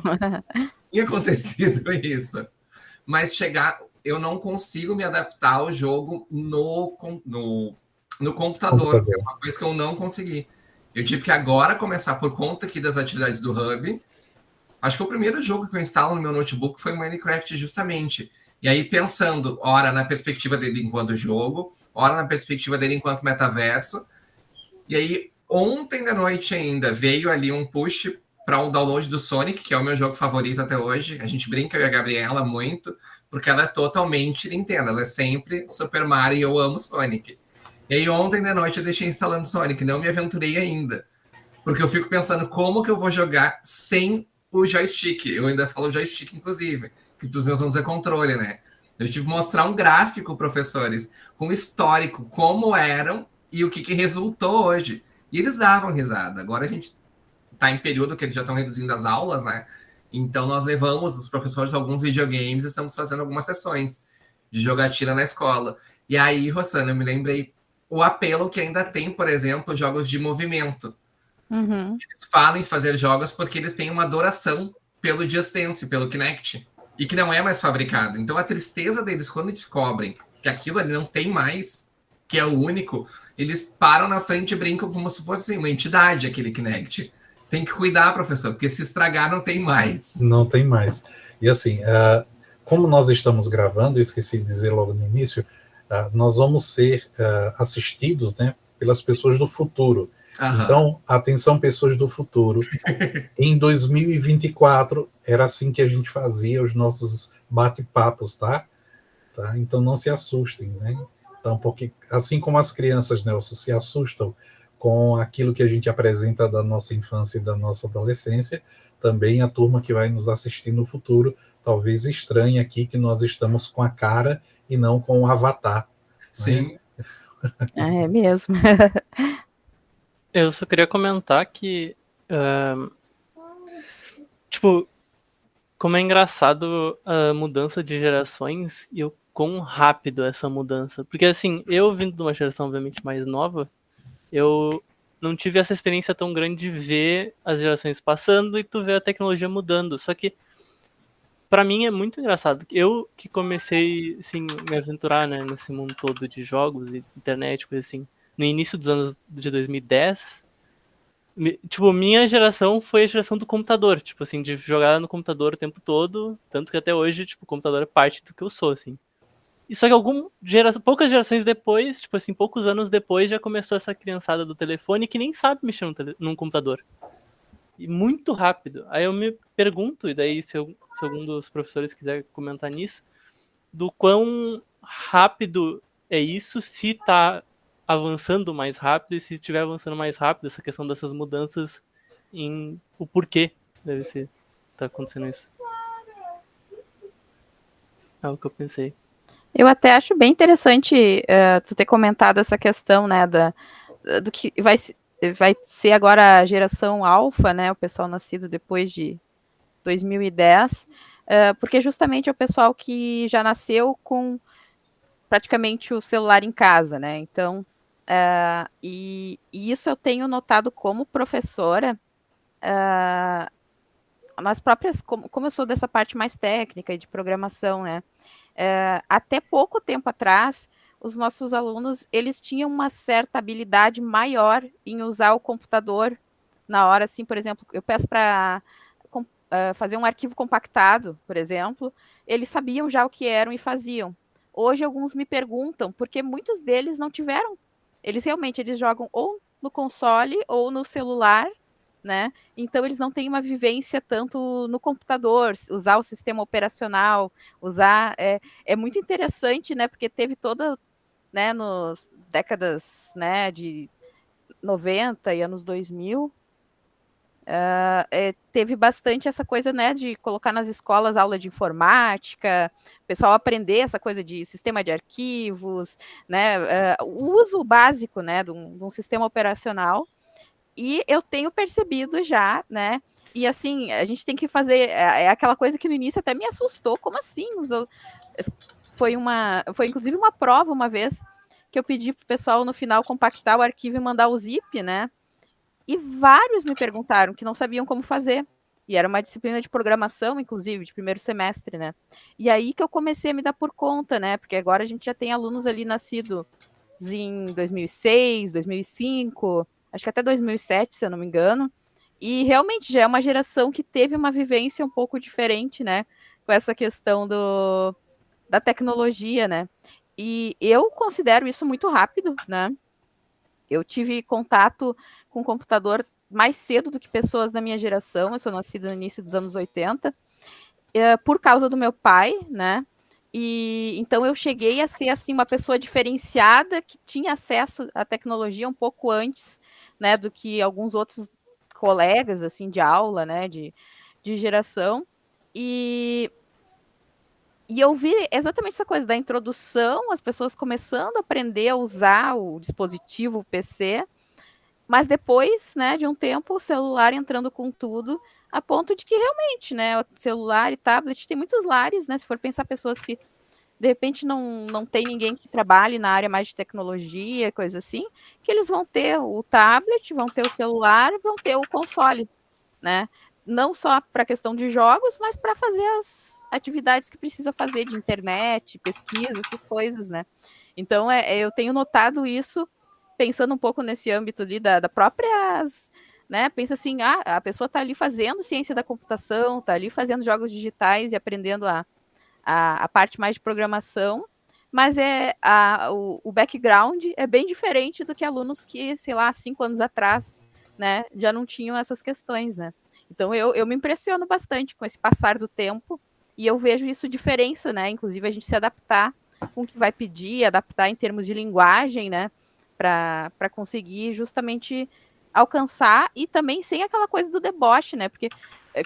tinha acontecido isso. Mas eu não consigo me adaptar ao jogo no computador. É uma coisa que eu não consegui. Eu tive que agora começar, por conta aqui das atividades do Hub. Acho que o primeiro jogo que eu instalo no meu notebook foi o Minecraft, justamente. E aí, pensando, ora na perspectiva dele enquanto jogo, ora na perspectiva dele enquanto metaverso. E aí, ontem da noite ainda, veio ali um push para um download do Sonic, que é o meu jogo favorito até hoje. A gente brinca, eu e a Gabriela, muito, porque ela é totalmente Nintendo. Ela é sempre Super Mario e eu amo Sonic. E aí, ontem da noite, eu deixei instalando Sonic, não me aventurei ainda. Porque eu fico pensando como que eu vou jogar sem o joystick. Eu ainda falo joystick, inclusive, que para os meus anos é controle, né? Eu tive que mostrar um gráfico, professores, com histórico, como eram e o que resultou hoje. E eles davam risada. Agora a gente está em período que eles já estão reduzindo as aulas, né? Então nós levamos os professores a alguns videogames e estamos fazendo algumas sessões de jogatina na escola. E aí, Rossana, eu me lembrei o apelo que ainda tem, por exemplo, jogos de movimento. Uhum. Eles falam em fazer jogos porque eles têm uma adoração pelo Just Dance, pelo Kinect, e que não é mais fabricado. Então a tristeza deles quando descobrem que aquilo ali não tem mais, que é o único, eles param na frente e brincam como se fosse uma entidade aquele Kinect. Tem que cuidar, professor, porque se estragar não tem mais. Não tem mais. E assim, como nós estamos gravando, eu esqueci de dizer logo no início, nós vamos ser assistidos, né, pelas pessoas do futuro. Aham. Então, atenção, pessoas do futuro. Em 2024, era assim que a gente fazia os nossos bate-papos, tá? Então, não se assustem, né? Então, porque assim como as crianças, Nelson, se assustam com aquilo que a gente apresenta da nossa infância e da nossa adolescência, também a turma que vai nos assistir no futuro talvez estranhe aqui que nós estamos com a cara e não com o avatar. Sim. É mesmo. Eu só queria comentar que, tipo, como é engraçado a mudança de gerações e o quão rápido é essa mudança. Porque, assim, eu vindo de uma geração, obviamente, mais nova, eu não tive essa experiência tão grande de ver as gerações passando e tu ver a tecnologia mudando. Só que, pra mim, é muito engraçado. Eu que comecei, assim, me aventurar, né, nesse mundo todo de jogos e internet, coisa assim, no início dos anos de 2010, tipo, minha geração foi a geração do computador, tipo assim, de jogar no computador o tempo todo, tanto que até hoje, tipo, o computador é parte do que eu sou, assim. E só que poucas gerações depois, tipo assim, poucos anos depois, já começou essa criançada do telefone que nem sabe mexer num computador. e muito rápido. Aí eu me pergunto, e daí se algum dos professores quiser comentar nisso, do quão rápido é isso, se está avançando mais rápido, e se estiver avançando mais rápido, essa questão dessas mudanças, em o porquê deve ser tá acontecendo isso. É o que eu pensei. Eu até acho bem interessante tu ter comentado essa questão, né, do que vai ser agora a geração alfa, né, o pessoal nascido depois de 2010, porque justamente é o pessoal que já nasceu com praticamente o celular em casa, né, então, e isso eu tenho notado como professora, nas próprias, como eu sou dessa parte mais técnica e de programação, né, até pouco tempo atrás, os nossos alunos, eles tinham uma certa habilidade maior em usar o computador na hora, assim, por exemplo, eu peço para fazer um arquivo compactado, por exemplo, eles sabiam já o que eram e faziam. Hoje, alguns me perguntam, porque muitos deles não tiveram. Eles jogam ou no console ou no celular, né? Então, eles não têm uma vivência tanto no computador, usar o sistema operacional, usar. É muito interessante, né? Porque teve toda, né, nos décadas, né, de 90 e anos 2000, teve bastante essa coisa, né, de colocar nas escolas aula de informática, o pessoal aprender essa coisa de sistema de arquivos, né, o uso básico, né, de um sistema operacional. E eu tenho percebido já, né, e assim, a gente tem que fazer, aquela coisa que no início até me assustou, como assim? Foi inclusive uma prova uma vez, que eu pedi pro pessoal no final compactar o arquivo e mandar o zip, né, e vários me perguntaram que não sabiam como fazer. E era uma disciplina de programação, inclusive, de primeiro semestre, né? E aí que eu comecei a me dar por conta, né? Porque agora a gente já tem alunos ali nascidos em 2006, 2005, acho que até 2007, se eu não me engano. E realmente já é uma geração que teve uma vivência um pouco diferente, né? Com essa questão da tecnologia, né? E eu considero isso muito rápido, né? Eu tive contato com o computador mais cedo do que pessoas da minha geração. Eu sou nascida no início dos anos 80, por causa do meu pai, né? E então eu cheguei a ser assim uma pessoa diferenciada que tinha acesso à tecnologia um pouco antes, né, do que alguns outros colegas assim de aula, né, de geração. E eu vi exatamente essa coisa da introdução, as pessoas começando a aprender a usar o dispositivo, o PC, mas depois, né, de um tempo, o celular entrando com tudo, a ponto de que realmente, né, o celular e tablet, tem muitos lares, né, se for pensar pessoas que, de repente, não tem ninguém que trabalhe na área mais de tecnologia, coisa assim, que eles vão ter o tablet, vão ter o celular, vão ter o console, né, não só para a questão de jogos, mas para fazer as atividades que precisa fazer de internet, pesquisa, essas coisas, né. Então, eu tenho notado isso, pensando um pouco nesse âmbito ali da próprias, né, pensa assim, a pessoa está ali fazendo ciência da computação, está ali fazendo jogos digitais e aprendendo a parte mais de programação, mas o background é bem diferente do que alunos que, sei lá, 5 anos atrás, né, já não tinham essas questões, né. Então eu me impressiono bastante com esse passar do tempo e eu vejo isso diferença, né, inclusive a gente se adaptar com o que vai pedir, adaptar em termos de linguagem, né, para conseguir justamente alcançar e também sem aquela coisa do deboche, né? Porque,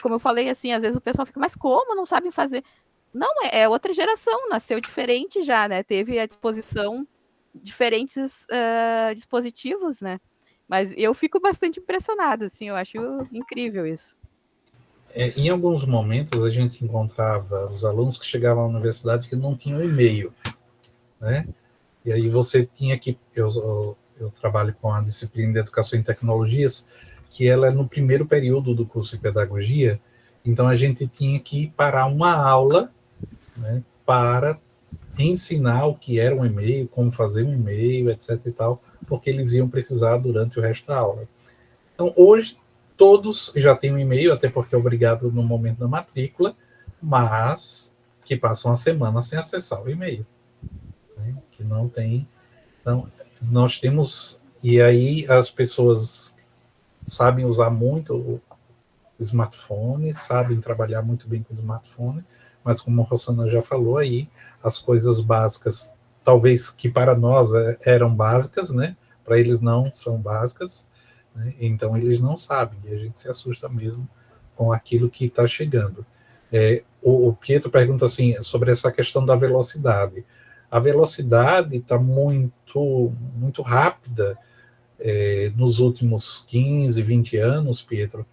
como eu falei, assim, às vezes o pessoal fica, mas como não sabem fazer? Não, é outra geração, nasceu diferente já, né? Teve à disposição diferentes dispositivos, né? Mas eu fico bastante impressionado, assim, eu acho incrível isso. Em alguns momentos a gente encontrava os alunos que chegavam à universidade que não tinham e-mail, né? E aí você tinha que... Eu trabalho com a disciplina de Educação em Tecnologias, que ela é no primeiro período do curso de Pedagogia, então a gente tinha que parar uma aula, né, para ensinar o que era um e-mail, como fazer um e-mail, etc. e tal, porque eles iam precisar durante o resto da aula. Então, hoje, todos já têm um e-mail, até porque é obrigado no momento da matrícula, mas que passam a semana sem acessar o e-mail, né, que não tem. Então, nós temos, e aí as pessoas sabem usar muito smartphone, sabem trabalhar muito bem com o smartphone, mas como a Rossana já falou aí, as coisas básicas, talvez que para nós eram básicas, né? Para eles não são básicas, né? Então eles não sabem, e a gente se assusta mesmo com aquilo que está chegando. O Pietro pergunta assim, sobre essa questão da velocidade. A velocidade está muito, muito rápida nos últimos 15, 20 anos, Pietro,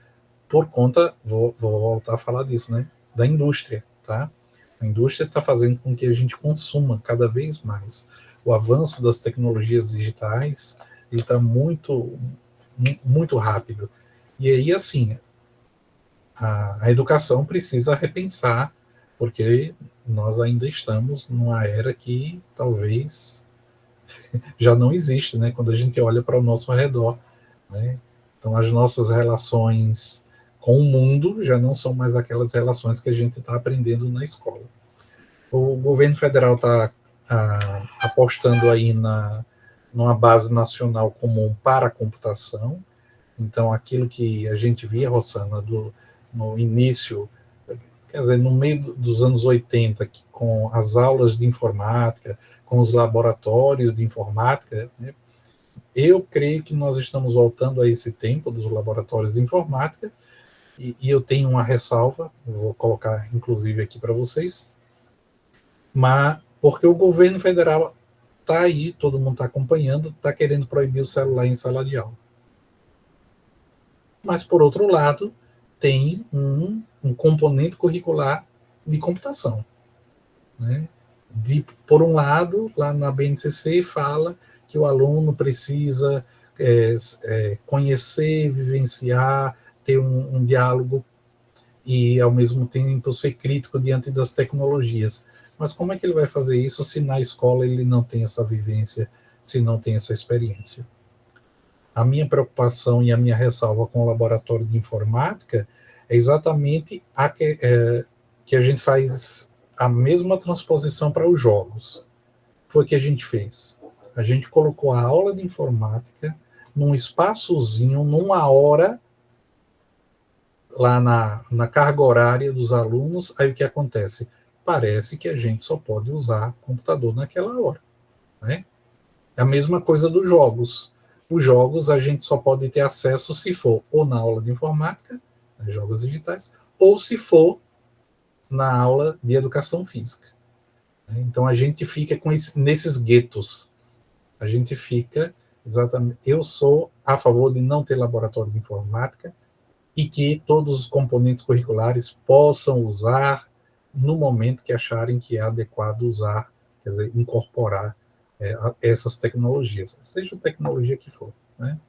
por conta, vou voltar a falar disso, né, da indústria, tá? A indústria está fazendo com que a gente consuma cada vez mais. O avanço das tecnologias digitais está muito, muito rápido. E aí, assim, a educação precisa repensar, porque nós ainda estamos numa era que talvez já não existe, né? Quando a gente olha para o nosso redor, né? Então, as nossas relações com o mundo já não são mais aquelas relações que a gente está aprendendo na escola. O governo federal está apostando aí numa base nacional comum para a computação. Então, aquilo que a gente via, Rossana, no início, quer dizer, no meio dos anos 80, com as aulas de informática, com os laboratórios de informática, né, eu creio que nós estamos voltando a esse tempo dos laboratórios de informática, e eu tenho uma ressalva, vou colocar inclusive aqui para vocês, mas porque o governo federal está aí, todo mundo está acompanhando, está querendo proibir o celular em sala de aula. Mas, por outro lado, tem um componente curricular de computação, né? Por um lado, lá na BNCC fala que o aluno precisa conhecer, vivenciar, ter um diálogo e, ao mesmo tempo, ser crítico diante das tecnologias. Mas como é que ele vai fazer isso se na escola ele não tem essa vivência, se não tem essa experiência? A minha preocupação e a minha ressalva com o laboratório de informática é exatamente que a gente faz a mesma transposição para os jogos. Foi o que a gente fez. A gente colocou a aula de informática num espaçozinho, numa hora, lá na carga horária dos alunos. Aí o que acontece? Parece que a gente só pode usar computador naquela hora, né? É a mesma coisa dos jogos. Os jogos a gente só pode ter acesso se for ou na aula de informática, né, jogos digitais, ou se for na aula de educação física. Então a gente fica nesses guetos. A gente fica exatamente. Eu sou a favor de não ter laboratórios de informática e que todos os componentes curriculares possam usar no momento que acharem que é adequado usar, quer dizer, incorporar essas tecnologias, seja a tecnologia que for, né?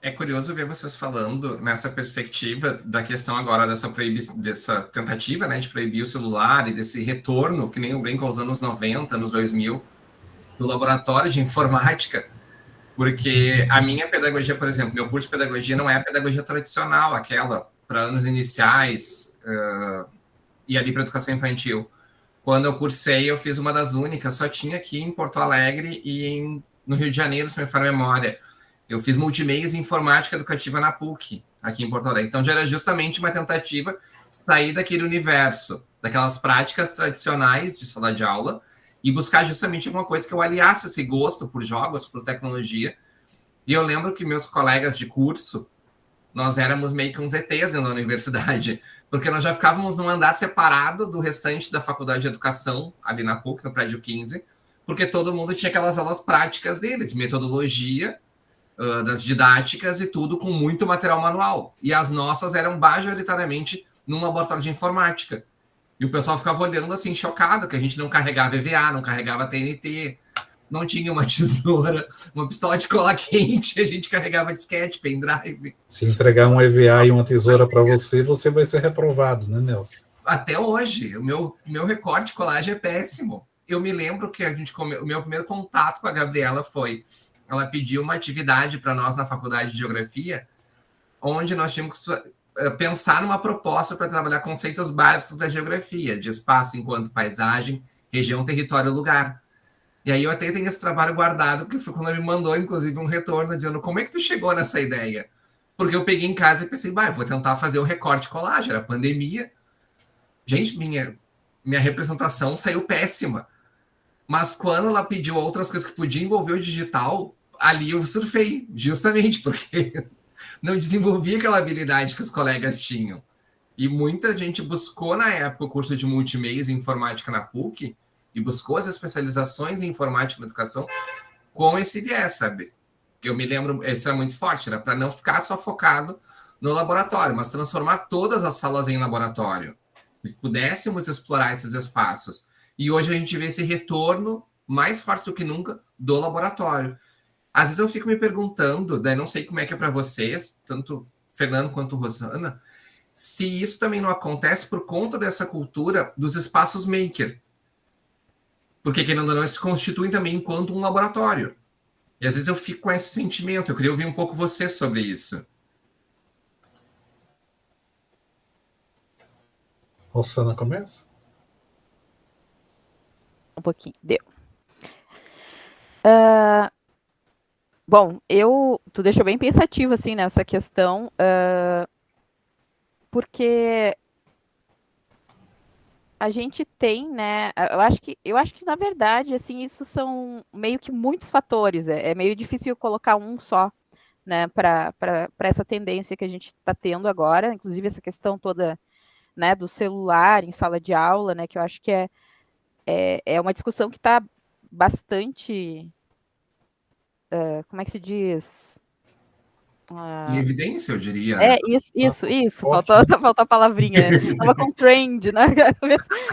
É curioso ver vocês falando nessa perspectiva da questão agora dessa tentativa, né, de proibir o celular e desse retorno, que nem o brinco aos anos 90, anos 2000, do laboratório de informática, porque a minha pedagogia, por exemplo, meu curso de pedagogia não é a pedagogia tradicional, aquela para anos iniciais e ali para educação infantil. Quando eu cursei, eu fiz uma das únicas, só tinha aqui em Porto Alegre e no Rio de Janeiro, se me for a memória. Eu fiz multimeios e informática educativa na PUC, aqui em Porto Alegre. Então, já era justamente uma tentativa de sair daquele universo, daquelas práticas tradicionais de sala de aula, e buscar justamente alguma coisa que eu aliasse esse gosto por jogos, por tecnologia. E eu lembro que meus colegas de curso, nós éramos meio que uns ETs dentro da universidade, porque nós já ficávamos num andar separado do restante da faculdade de educação, ali na PUC, no prédio 15, porque todo mundo tinha aquelas aulas práticas dele, de metodologia, das didáticas e tudo com muito material manual. E as nossas eram majoritariamente num laboratório de informática. E o pessoal ficava olhando assim, chocado, que a gente não carregava EVA, não carregava TNT, não tinha uma tesoura, uma pistola de cola quente, a gente carregava disquete, pendrive. Se entregar um EVA e uma tesoura para você, você vai ser reprovado, né, Nelson? Até hoje, o meu recorte de colagem é péssimo. Eu me lembro que o meu primeiro contato com a Gabriela foi, ela pediu uma atividade para nós na faculdade de geografia, onde nós tínhamos que pensar numa proposta para trabalhar conceitos básicos da geografia, de espaço enquanto paisagem, região, território e lugar. E aí eu até tenho esse trabalho guardado, porque foi quando ela me mandou, inclusive, um retorno dizendo como é que tu chegou nessa ideia? Porque eu peguei em casa e pensei, eu vou tentar fazer o recorte e colagem, era pandemia. Gente, minha representação saiu péssima. Mas quando ela pediu outras coisas que podia envolver o digital, ali eu surfei, justamente porque não desenvolvi aquela habilidade que os colegas tinham. E muita gente buscou na época o curso de multimeios e informática na PUC e buscou as especializações em informática na educação com esse viés, sabe? Eu me lembro, isso era muito forte, era para não ficar só focado no laboratório, mas transformar todas as salas em laboratório, que pudéssemos explorar esses espaços. E hoje a gente vê esse retorno mais forte do que nunca do laboratório. Às vezes eu fico me perguntando, daí não sei como é que é para vocês, tanto Fernando quanto Rosana, se isso também não acontece por conta dessa cultura dos espaços maker. Porque, querendo ou não, eles se constituem também enquanto um laboratório. E às vezes eu fico com esse sentimento. Eu queria ouvir um pouco você sobre isso. Rosana começa? Um pouquinho, deu. Bom, tu deixou bem pensativo, assim, nessa questão, porque a gente tem, né, eu acho que, na verdade, assim, isso são meio que muitos fatores, é meio difícil colocar um só, né, para essa tendência que a gente está tendo agora, inclusive essa questão toda, né, do celular em sala de aula, né, que eu acho que é uma discussão que está bastante, como é que se diz? Em evidência, eu diria. É, Né? isso. Forte, Faltou a palavrinha. Tava com trend, né?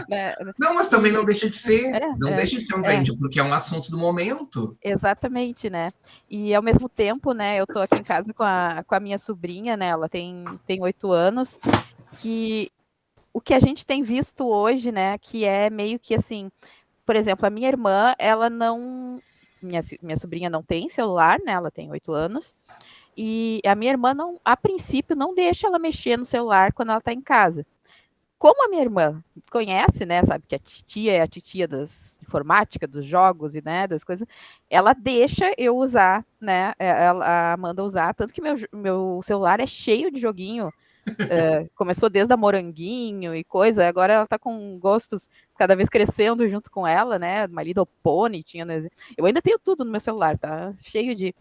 Né? Não, mas também não deixa de ser. Não deixa de ser um é. trend, porque é um assunto do momento. Exatamente, né? E ao mesmo tempo, né, eu tô aqui em casa com a minha sobrinha, né? Ela tem 8 anos, que o que a gente tem visto hoje, né, que é meio que assim, por exemplo, a minha irmã, ela não. Minha sobrinha não tem celular, né? Ela tem 8 anos. E a minha irmã, não, a princípio, não deixa ela mexer no celular quando ela está em casa. Como a minha irmã conhece, né, sabe que a titia é a titia das informática, dos jogos e, né, das coisas, ela deixa eu usar, né, ela manda usar, tanto que meu celular é cheio de joguinho, começou desde a Moranguinho e coisa, agora ela tá com gostos cada vez crescendo junto com ela, né, My Little Pony tinha, né, eu ainda tenho tudo no meu celular, tá cheio de,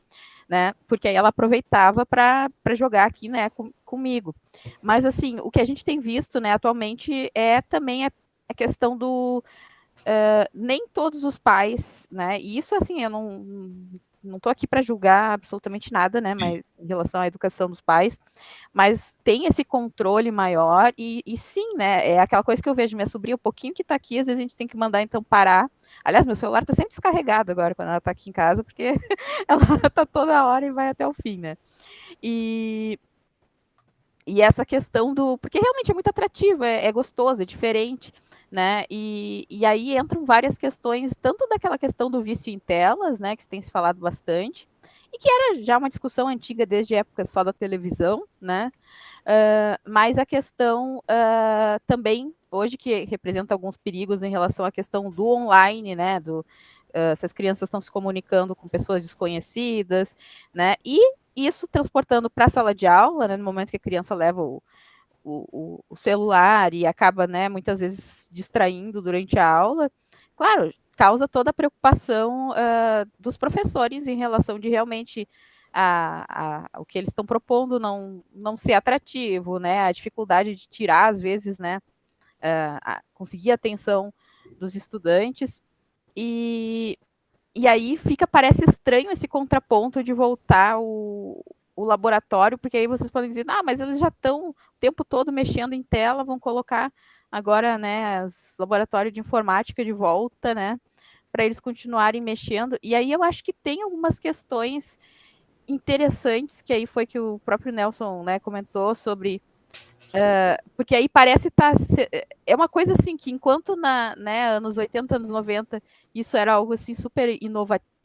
né? Porque aí ela aproveitava para jogar aqui, né, comigo. Mas assim, o que a gente tem visto, né, atualmente é também a questão do nem todos os pais, né? E isso assim, eu não estou aqui para julgar absolutamente nada, né? Mas em relação à educação dos pais, mas tem esse controle maior e sim, né? É aquela coisa que eu vejo minha sobrinha, um pouquinho que está aqui, às vezes a gente tem que mandar então parar. Aliás, meu celular está sempre descarregado agora quando ela está aqui em casa, porque ela está toda hora e vai até o fim, né? E essa questão do. Porque realmente é muito atrativo, é gostoso, é diferente, né? E aí entram várias questões, tanto daquela questão do vício em telas, né? Que tem se falado bastante, e que era já uma discussão antiga desde a época só da televisão, né? Mas a questão também, hoje, que representa alguns perigos em relação à questão do online, né? Se as crianças estão se comunicando com pessoas desconhecidas, né? E isso transportando para a sala de aula, né, no momento que a criança leva o celular e acaba, né, muitas vezes distraindo durante a aula, claro, causa toda a preocupação dos professores em relação de realmente o que eles estão propondo não ser atrativo, né, a dificuldade de tirar, às vezes, né, conseguir a atenção dos estudantes, e aí parece estranho esse contraponto de voltar o laboratório, porque aí vocês podem dizer, mas eles já estão o tempo todo mexendo em tela, vão colocar agora, né, os laboratórios de informática de volta, né, para eles continuarem mexendo. E aí eu acho que tem algumas questões interessantes, que aí foi que o próprio Nelson, né, comentou sobre, porque aí parece estar, é uma coisa assim, que enquanto né, anos 80, anos 90, isso era algo assim super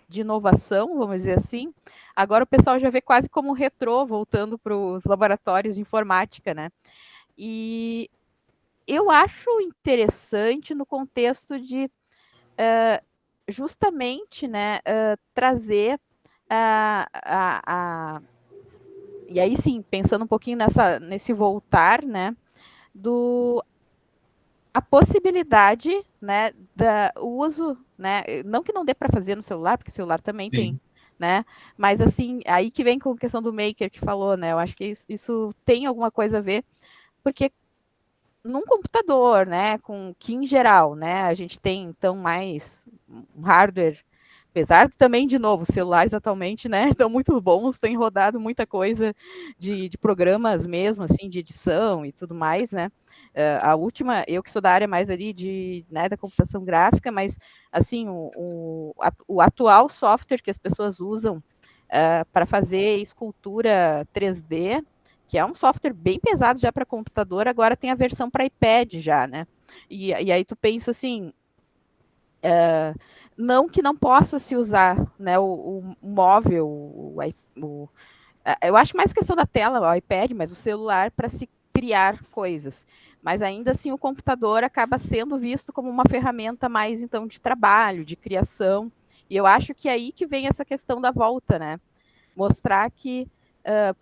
de inovação, vamos dizer assim, agora o pessoal já vê quase como um retrô, voltando para os laboratórios de informática, né? E eu acho interessante no contexto de justamente, né, trazer E aí sim, pensando um pouquinho nesse voltar, né, a possibilidade, né, o uso, né, não que não dê para fazer no celular, porque o celular também tem, né, mas assim, aí que vem com a questão do maker que falou, né, eu acho que isso tem alguma coisa a ver, porque num computador, né, que em geral, né, a gente tem então mais um hardware, apesar de também, de novo, celulares atualmente, né, estão muito bons, tem rodado muita coisa de programas mesmo, assim, de edição e tudo mais, né, a última, eu que sou da área mais ali né, da computação gráfica, mas, assim, o atual software que as pessoas usam para fazer escultura 3D, que é um software bem pesado já para computador, agora tem a versão para iPad já, né? E aí tu pensa assim, não que não possa se usar, né, o móvel, eu acho mais questão da tela, o iPad, mas o celular para se criar coisas. Mas ainda assim o computador acaba sendo visto como uma ferramenta mais então de trabalho, de criação. E eu acho que é aí que vem essa questão da volta, né? Mostrar que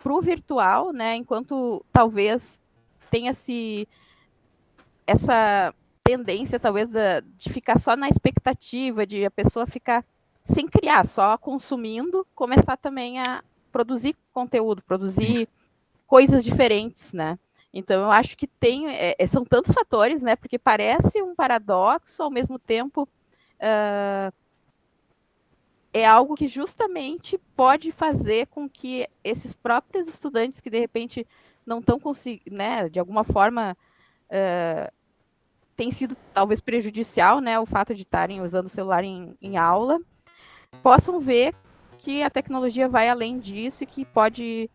para o virtual, né, enquanto talvez tenha essa tendência, talvez, de ficar só na expectativa, de a pessoa ficar sem criar, só consumindo, começar também a produzir conteúdo, produzir coisas diferentes, né? Então, eu acho que são tantos fatores, né? Porque parece um paradoxo, ao mesmo tempo, é algo que justamente pode fazer com que esses próprios estudantes que de repente não estão conseguindo, né, de alguma forma tem sido talvez prejudicial, né, o fato de estarem usando o celular em aula, possam ver que a tecnologia vai além disso e que pode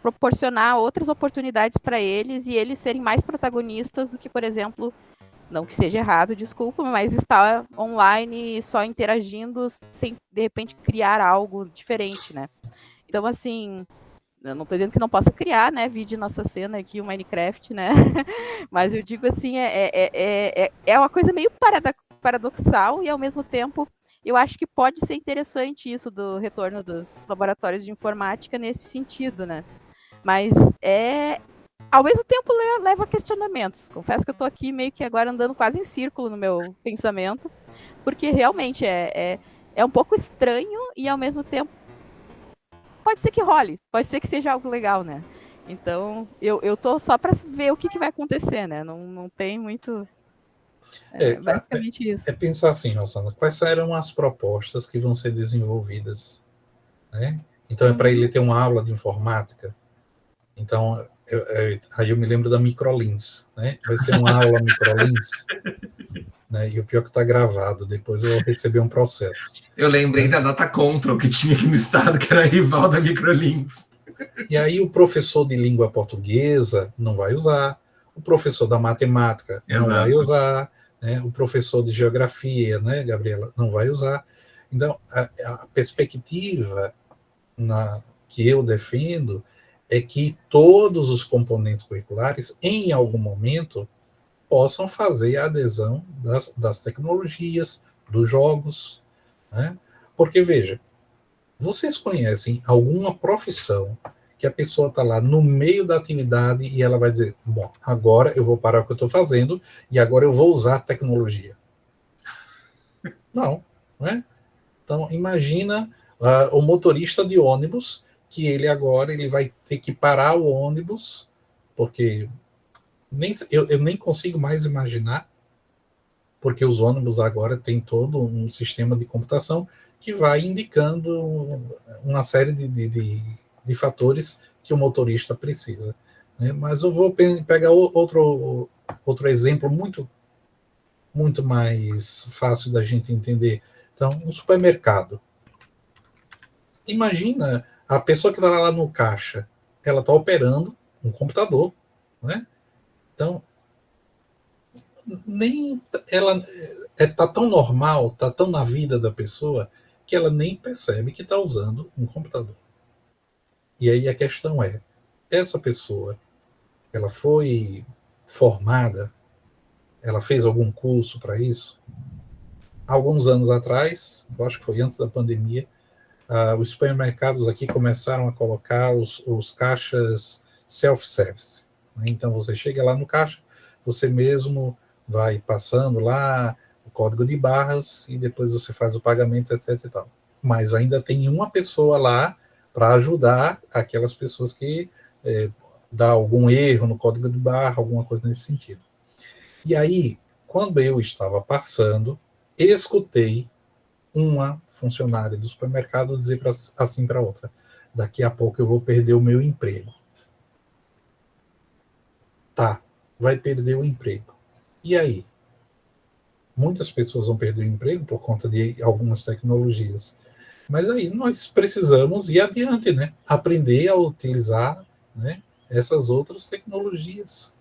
proporcionar outras oportunidades para eles e eles serem mais protagonistas do que, por exemplo, não que seja errado, desculpa, mas estar online só interagindo sem, de repente, criar algo diferente, né? Então, assim, eu não estou dizendo que não possa criar, né? Vide nossa cena aqui, o Minecraft, né? Mas eu digo assim, é uma coisa meio paradoxal e, ao mesmo tempo, eu acho que pode ser interessante isso do retorno dos laboratórios de informática nesse sentido, né? Mas ao mesmo tempo leva a questionamentos. Confesso que eu estou aqui meio que agora andando quase em círculo no meu pensamento, porque realmente é um pouco estranho e ao mesmo tempo pode ser que role, pode ser que seja algo legal, né? Então eu tô só para ver o que vai acontecer, né? Não tem muito. Basicamente isso. É pensar assim, Rosana, quais serão as propostas que vão ser desenvolvidas, né? Então é para ele ter uma aula de informática. Então, aí eu me lembro da Microlins, né? Vai ser uma aula Microlins, né? E o pior que está gravado, depois eu vou receber um processo. Eu lembrei da Data Control que tinha aqui no estado, que era rival da Microlins. E aí o professor de língua portuguesa não vai usar, o professor da matemática não vai usar, né? O professor de geografia, né, Gabriela, não vai usar. Então, a perspectiva que eu defendo é que todos os componentes curriculares, em algum momento, possam fazer a adesão das tecnologias, dos jogos, né? Porque, veja, vocês conhecem alguma profissão que a pessoa está lá no meio da atividade e ela vai dizer, bom, agora eu vou parar o que eu estou fazendo e agora eu vou usar tecnologia? Não, né? Então, imagina o motorista de ônibus, que ele vai ter que parar o ônibus, porque eu nem consigo mais imaginar, porque os ônibus agora têm todo um sistema de computação que vai indicando uma série de fatores que o motorista precisa, né? Mas eu vou pegar outro exemplo muito mais fácil da gente entender. Então, um supermercado. Imagina a pessoa que está lá no caixa, ela está operando um computador, né? Então, nem ela está tão normal, está tão na vida da pessoa, que ela nem percebe que está usando um computador. E aí a questão é, essa pessoa, ela foi formada, ela fez algum curso para isso? Alguns anos atrás, eu acho que foi antes da pandemia, os supermercados aqui começaram a colocar os caixas self-service, né? Então, você chega lá no caixa, você mesmo vai passando lá o código de barras e depois você faz o pagamento, etc. e tal. Mas ainda tem uma pessoa lá para ajudar aquelas pessoas que dá algum erro no código de barra, alguma coisa nesse sentido. E aí, quando eu estava passando, escutei uma funcionária do supermercado dizer assim para outra: daqui a pouco eu vou perder o meu emprego. Tá, vai perder o emprego. E aí? Muitas pessoas vão perder o emprego por conta de algumas tecnologias. Mas aí nós precisamos ir adiante, né? Aprender a utilizar, né, essas outras tecnologias,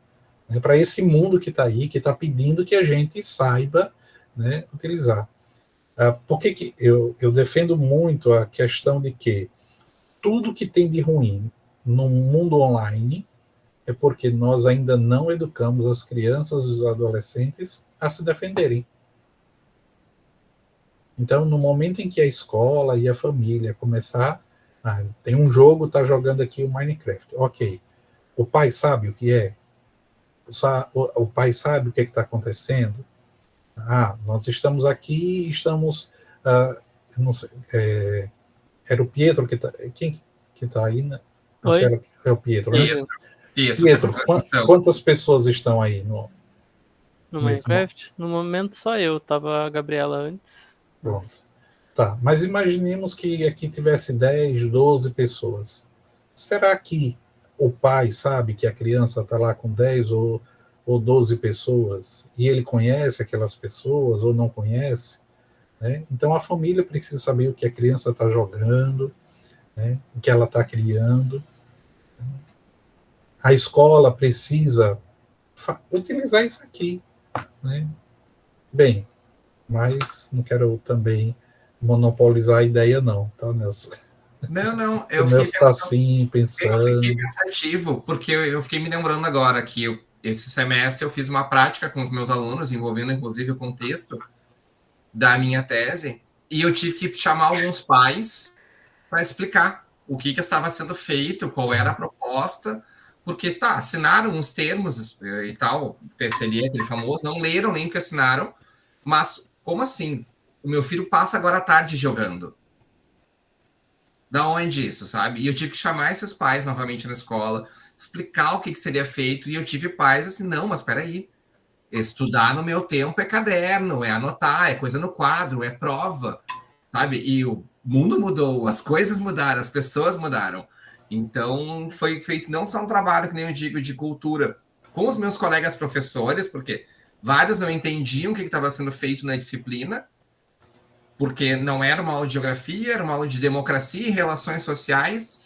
né, para esse mundo que está aí, que está pedindo que a gente saiba, né, utilizar. Por que eu defendo muito a questão de que tudo que tem de ruim no mundo online é porque nós ainda não educamos as crianças e os adolescentes a se defenderem. Então, no momento em que a escola e a família começar, tem um jogo, está jogando aqui o Minecraft, ok, o pai sabe o que é? O pai sabe o que está acontecendo? Nós estamos aqui, não sei, era o Pietro que está... Quem que está aí? Né? É o Pietro, né? Pietro, quantas pessoas estão aí no Minecraft? No momento só eu, tava a Gabriela antes. Pronto. Tá, mas imaginemos que aqui tivesse 10, 12 pessoas. Será que o pai sabe que a criança está lá com 10 ou 12 pessoas e ele conhece aquelas pessoas ou não conhece? Né? Então a família precisa saber o que a criança está jogando, né? O que ela está criando. A escola precisa utilizar isso aqui, né? Bem, mas não quero também monopolizar a ideia não, tá, Nelson? Não, o Nelson está assim, pensando. Eu fiquei pensativo, porque eu fiquei me lembrando agora que esse semestre eu fiz uma prática com os meus alunos, envolvendo inclusive o contexto da minha tese, e eu tive que chamar alguns pais para explicar o que estava sendo feito, qual era a proposta, porque assinaram uns termos e tal, seria aquele famoso, não leram nem o que assinaram, mas como assim? O meu filho passa agora à tarde jogando. Da onde isso, sabe? E eu tive que chamar esses pais novamente na escola, explicar o que seria feito, e eu tive pais assim, não, mas peraí, estudar no meu tempo é caderno, é anotar, é coisa no quadro, é prova, sabe? E o mundo mudou, as coisas mudaram, as pessoas mudaram. Então, foi feito não só um trabalho, que nem eu digo, de cultura com os meus colegas professores, porque vários não entendiam o que estava sendo feito na disciplina, porque não era uma aula de geografia, era uma aula de democracia e relações sociais,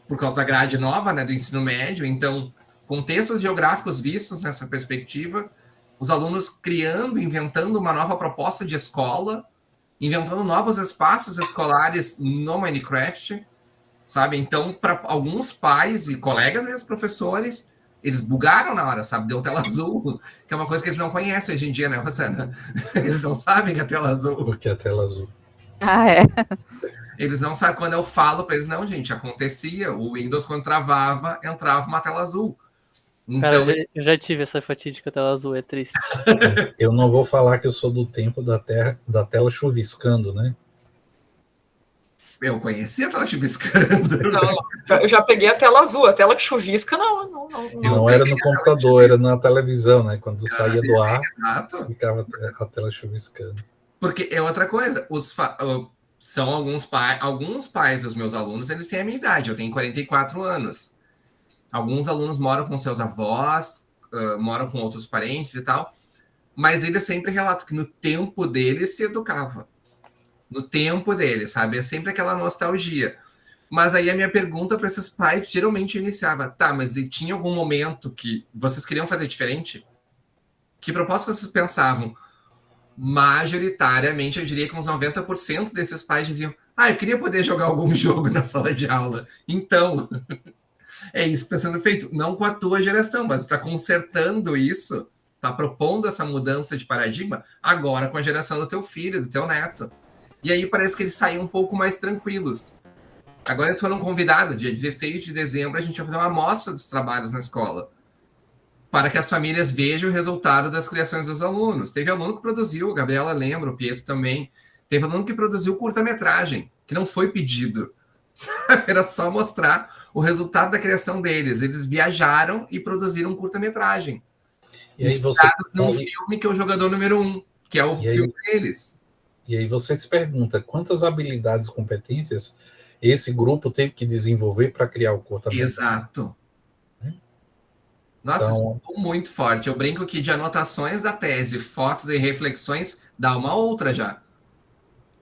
por causa da grade nova, né, do ensino médio. Então, contextos geográficos vistos nessa perspectiva, os alunos criando, inventando uma nova proposta de escola, inventando novos espaços escolares no Minecraft, sabe? Então, para alguns pais e colegas mesmo, professores, eles bugaram na hora, sabe? Deu tela azul, que é uma coisa que eles não conhecem hoje em dia, né, Rosana? Eles não sabem que é tela azul. O que é tela azul? É. Eles não sabem. Quando eu falo para eles, não, gente, acontecia. O Windows, quando travava, entrava uma tela azul. Então, cara, eu já tive essa fatídica tela azul, é triste. Eu não vou falar que eu sou do tempo da tela chuviscando, né? Eu conhecia a tela chuviscando. Não, eu já peguei a tela azul, a tela que chuvisca, não. Não era no computador, era na televisão, né? Quando saía do ar, ficava a tela chuviscando. Porque é outra coisa, são alguns pais dos meus alunos, eles têm a minha idade, eu tenho 44 anos. Alguns alunos moram com seus avós, moram com outros parentes e tal, mas eles sempre relatam que no tempo deles se educava. No tempo deles, sabe? É sempre aquela nostalgia. Mas aí a minha pergunta para esses pais geralmente iniciava, mas e tinha algum momento que vocês queriam fazer diferente? Que proposta vocês pensavam? Majoritariamente, eu diria que uns 90% desses pais diziam, eu queria poder jogar algum jogo na sala de aula. Então, é isso que está sendo feito. Não com a tua geração, mas está consertando isso, está propondo essa mudança de paradigma agora com a geração do teu filho, do teu neto. E aí parece que eles saíam um pouco mais tranquilos. Agora eles foram convidados, dia 16 de dezembro, a gente vai fazer uma amostra dos trabalhos na escola, para que as famílias vejam o resultado das criações dos alunos. Teve aluno que produziu, a Gabriela lembra, o Pietro também. Teve aluno que produziu curta-metragem, que não foi pedido. Era só mostrar o resultado da criação deles. Eles viajaram e produziram curta-metragem. E aí você num filme que é o Jogador Número 1, que é o filme deles. E aí você se pergunta quantas habilidades e competências esse grupo teve que desenvolver para criar o curta-metragem. Exato. Nossa, então, isso ficou muito forte. Eu brinco que de anotações da tese, fotos e reflexões, dá uma outra já.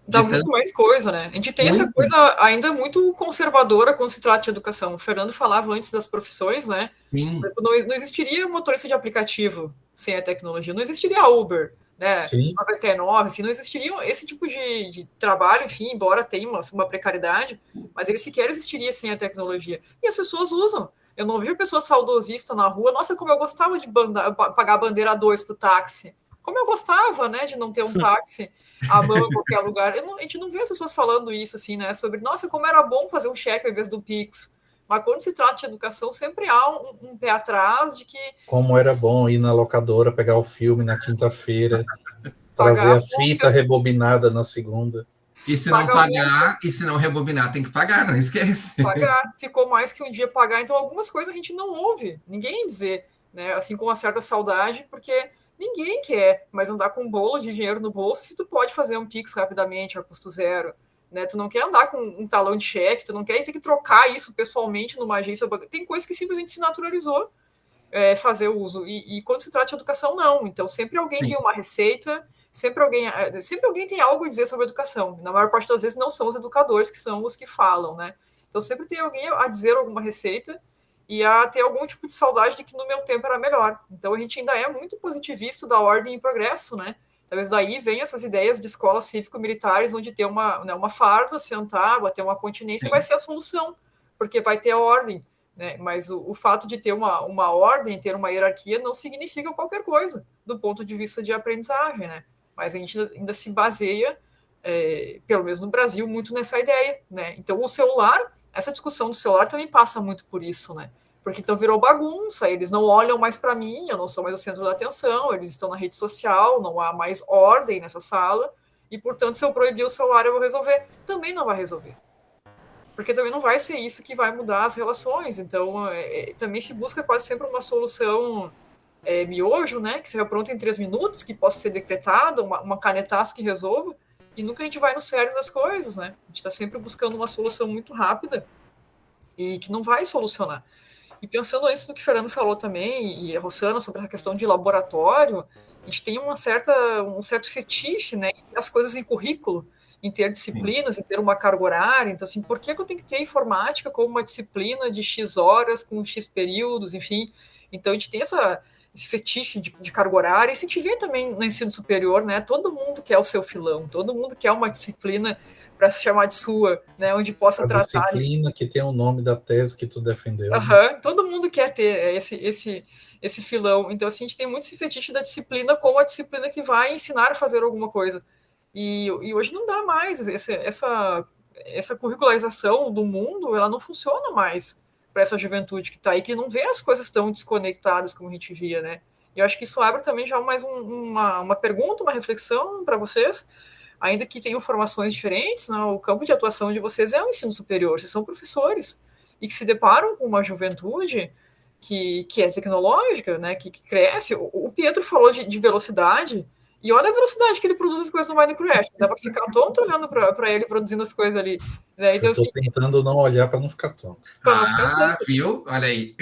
Dá muito mais coisa, né? A gente tem essa coisa ainda muito conservadora quando se trata de educação. O Fernando falava antes das profissões, né? Sim. Não existiria motorista de aplicativo sem a tecnologia. Não existiria Uber, né? Sim. 99, enfim, não existiria esse tipo de trabalho, enfim, embora tenha uma precariedade, mas ele sequer existiria sem a tecnologia. E as pessoas usam. Eu não vejo pessoa saudosista na rua. Nossa, como eu gostava de pagar a bandeira 2 pro táxi. Como eu gostava, né, de não ter um táxi à mão em qualquer lugar. A gente não vê as pessoas falando isso, assim, né, sobre, nossa, como era bom fazer um cheque ao invés do Pix. Mas quando se trata de educação, sempre há um pé atrás de que... Como era bom ir na locadora, pegar o filme na quinta-feira, trazer a fita rebobinada na segunda. E se não pagar, e se não rebobinar, tem que pagar, não esquece. Pagar, ficou mais que um dia pagar. Então, algumas coisas a gente não ouve ninguém dizer, né, assim, com uma certa saudade, porque ninguém quer mais andar com um bolo de dinheiro no bolso se tu pode fazer um Pix rapidamente, a custo zero. Né? Tu não quer andar com um talão de cheque, tu não quer ter que trocar isso pessoalmente numa agência bancária. Tem coisa que simplesmente se naturalizou fazer o uso. E quando se trata de educação, não. Então, sempre alguém tem uma receita, sempre alguém tem algo a dizer sobre educação. Na maior parte das vezes, não são os educadores que são os que falam, né? Então, sempre tem alguém a dizer alguma receita e a ter algum tipo de saudade de que no meu tempo era melhor. Então, a gente ainda é muito positivista da ordem e progresso, né? Talvez daí venham essas ideias de escolas cívico-militares, onde ter uma farda, sentar, bater uma continência, vai ser a solução, porque vai ter a ordem, né? Mas o fato de ter uma ordem, ter uma hierarquia, não significa qualquer coisa, do ponto de vista de aprendizagem, né? Mas a gente ainda se baseia, pelo menos no Brasil, muito nessa ideia, né? Então, o celular, essa discussão do celular também passa muito por isso, né? Porque então virou bagunça, eles não olham mais para mim, eu não sou mais o centro da atenção, eles estão na rede social, não há mais ordem nessa sala, e, portanto, se eu proibir o celular, eu vou resolver. Também não vai resolver. Porque também não vai ser isso que vai mudar as relações. Então, também se busca quase sempre uma solução miojo, né, que seja pronta em 3 minutos, que possa ser decretada, uma canetaço que resolva, e nunca a gente vai no cerne das coisas, né? A gente está sempre buscando uma solução muito rápida e que não vai solucionar. E pensando antes no que o Fernando falou também, e a Rossana, sobre a questão de laboratório, a gente tem um certo fetiche, né, as coisas em currículo, em ter disciplinas, em ter uma carga horária. Então, assim, por que eu tenho que ter informática como uma disciplina de X horas, com X períodos, enfim? Então, a gente tem esse fetiche de carga horária, e se a gente vê também no ensino superior, né, todo mundo quer o seu filão, todo mundo quer uma disciplina para se chamar de sua, né, onde possa a tratar... disciplina que tem o nome da tese que tu defendeu. Todo mundo quer ter esse filão. Então, assim, a gente tem muito esse fetiche da disciplina como a disciplina que vai ensinar a fazer alguma coisa. E hoje não dá mais. Essa curricularização do mundo, ela não funciona mais para essa juventude que está aí, que não vê as coisas tão desconectadas como a gente via, né? E eu acho que isso abre também já mais uma pergunta, uma reflexão para vocês, ainda que tenham formações diferentes, né? O campo de atuação de vocês é o ensino superior, vocês são professores, e que se deparam com uma juventude que é tecnológica, né? Que cresce. O Pietro falou de velocidade, e olha a velocidade que ele produz as coisas no Minecraft. Dá para ficar tonto olhando para ele produzindo as coisas ali. Né? Então, eu estou tentando não olhar para não ficar tonto. Viu? Olha aí.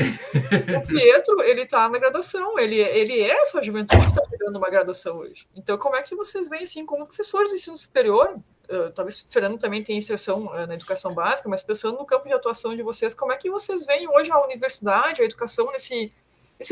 O Pietro, ele está na graduação. Ele é essa juventude que está pegando uma graduação hoje. Então, como é que vocês veem, assim, como professores de ensino superior? Talvez o Fernando também tenha inserção na educação básica, mas pensando no campo de atuação de vocês, como é que vocês veem hoje a universidade, a educação nesse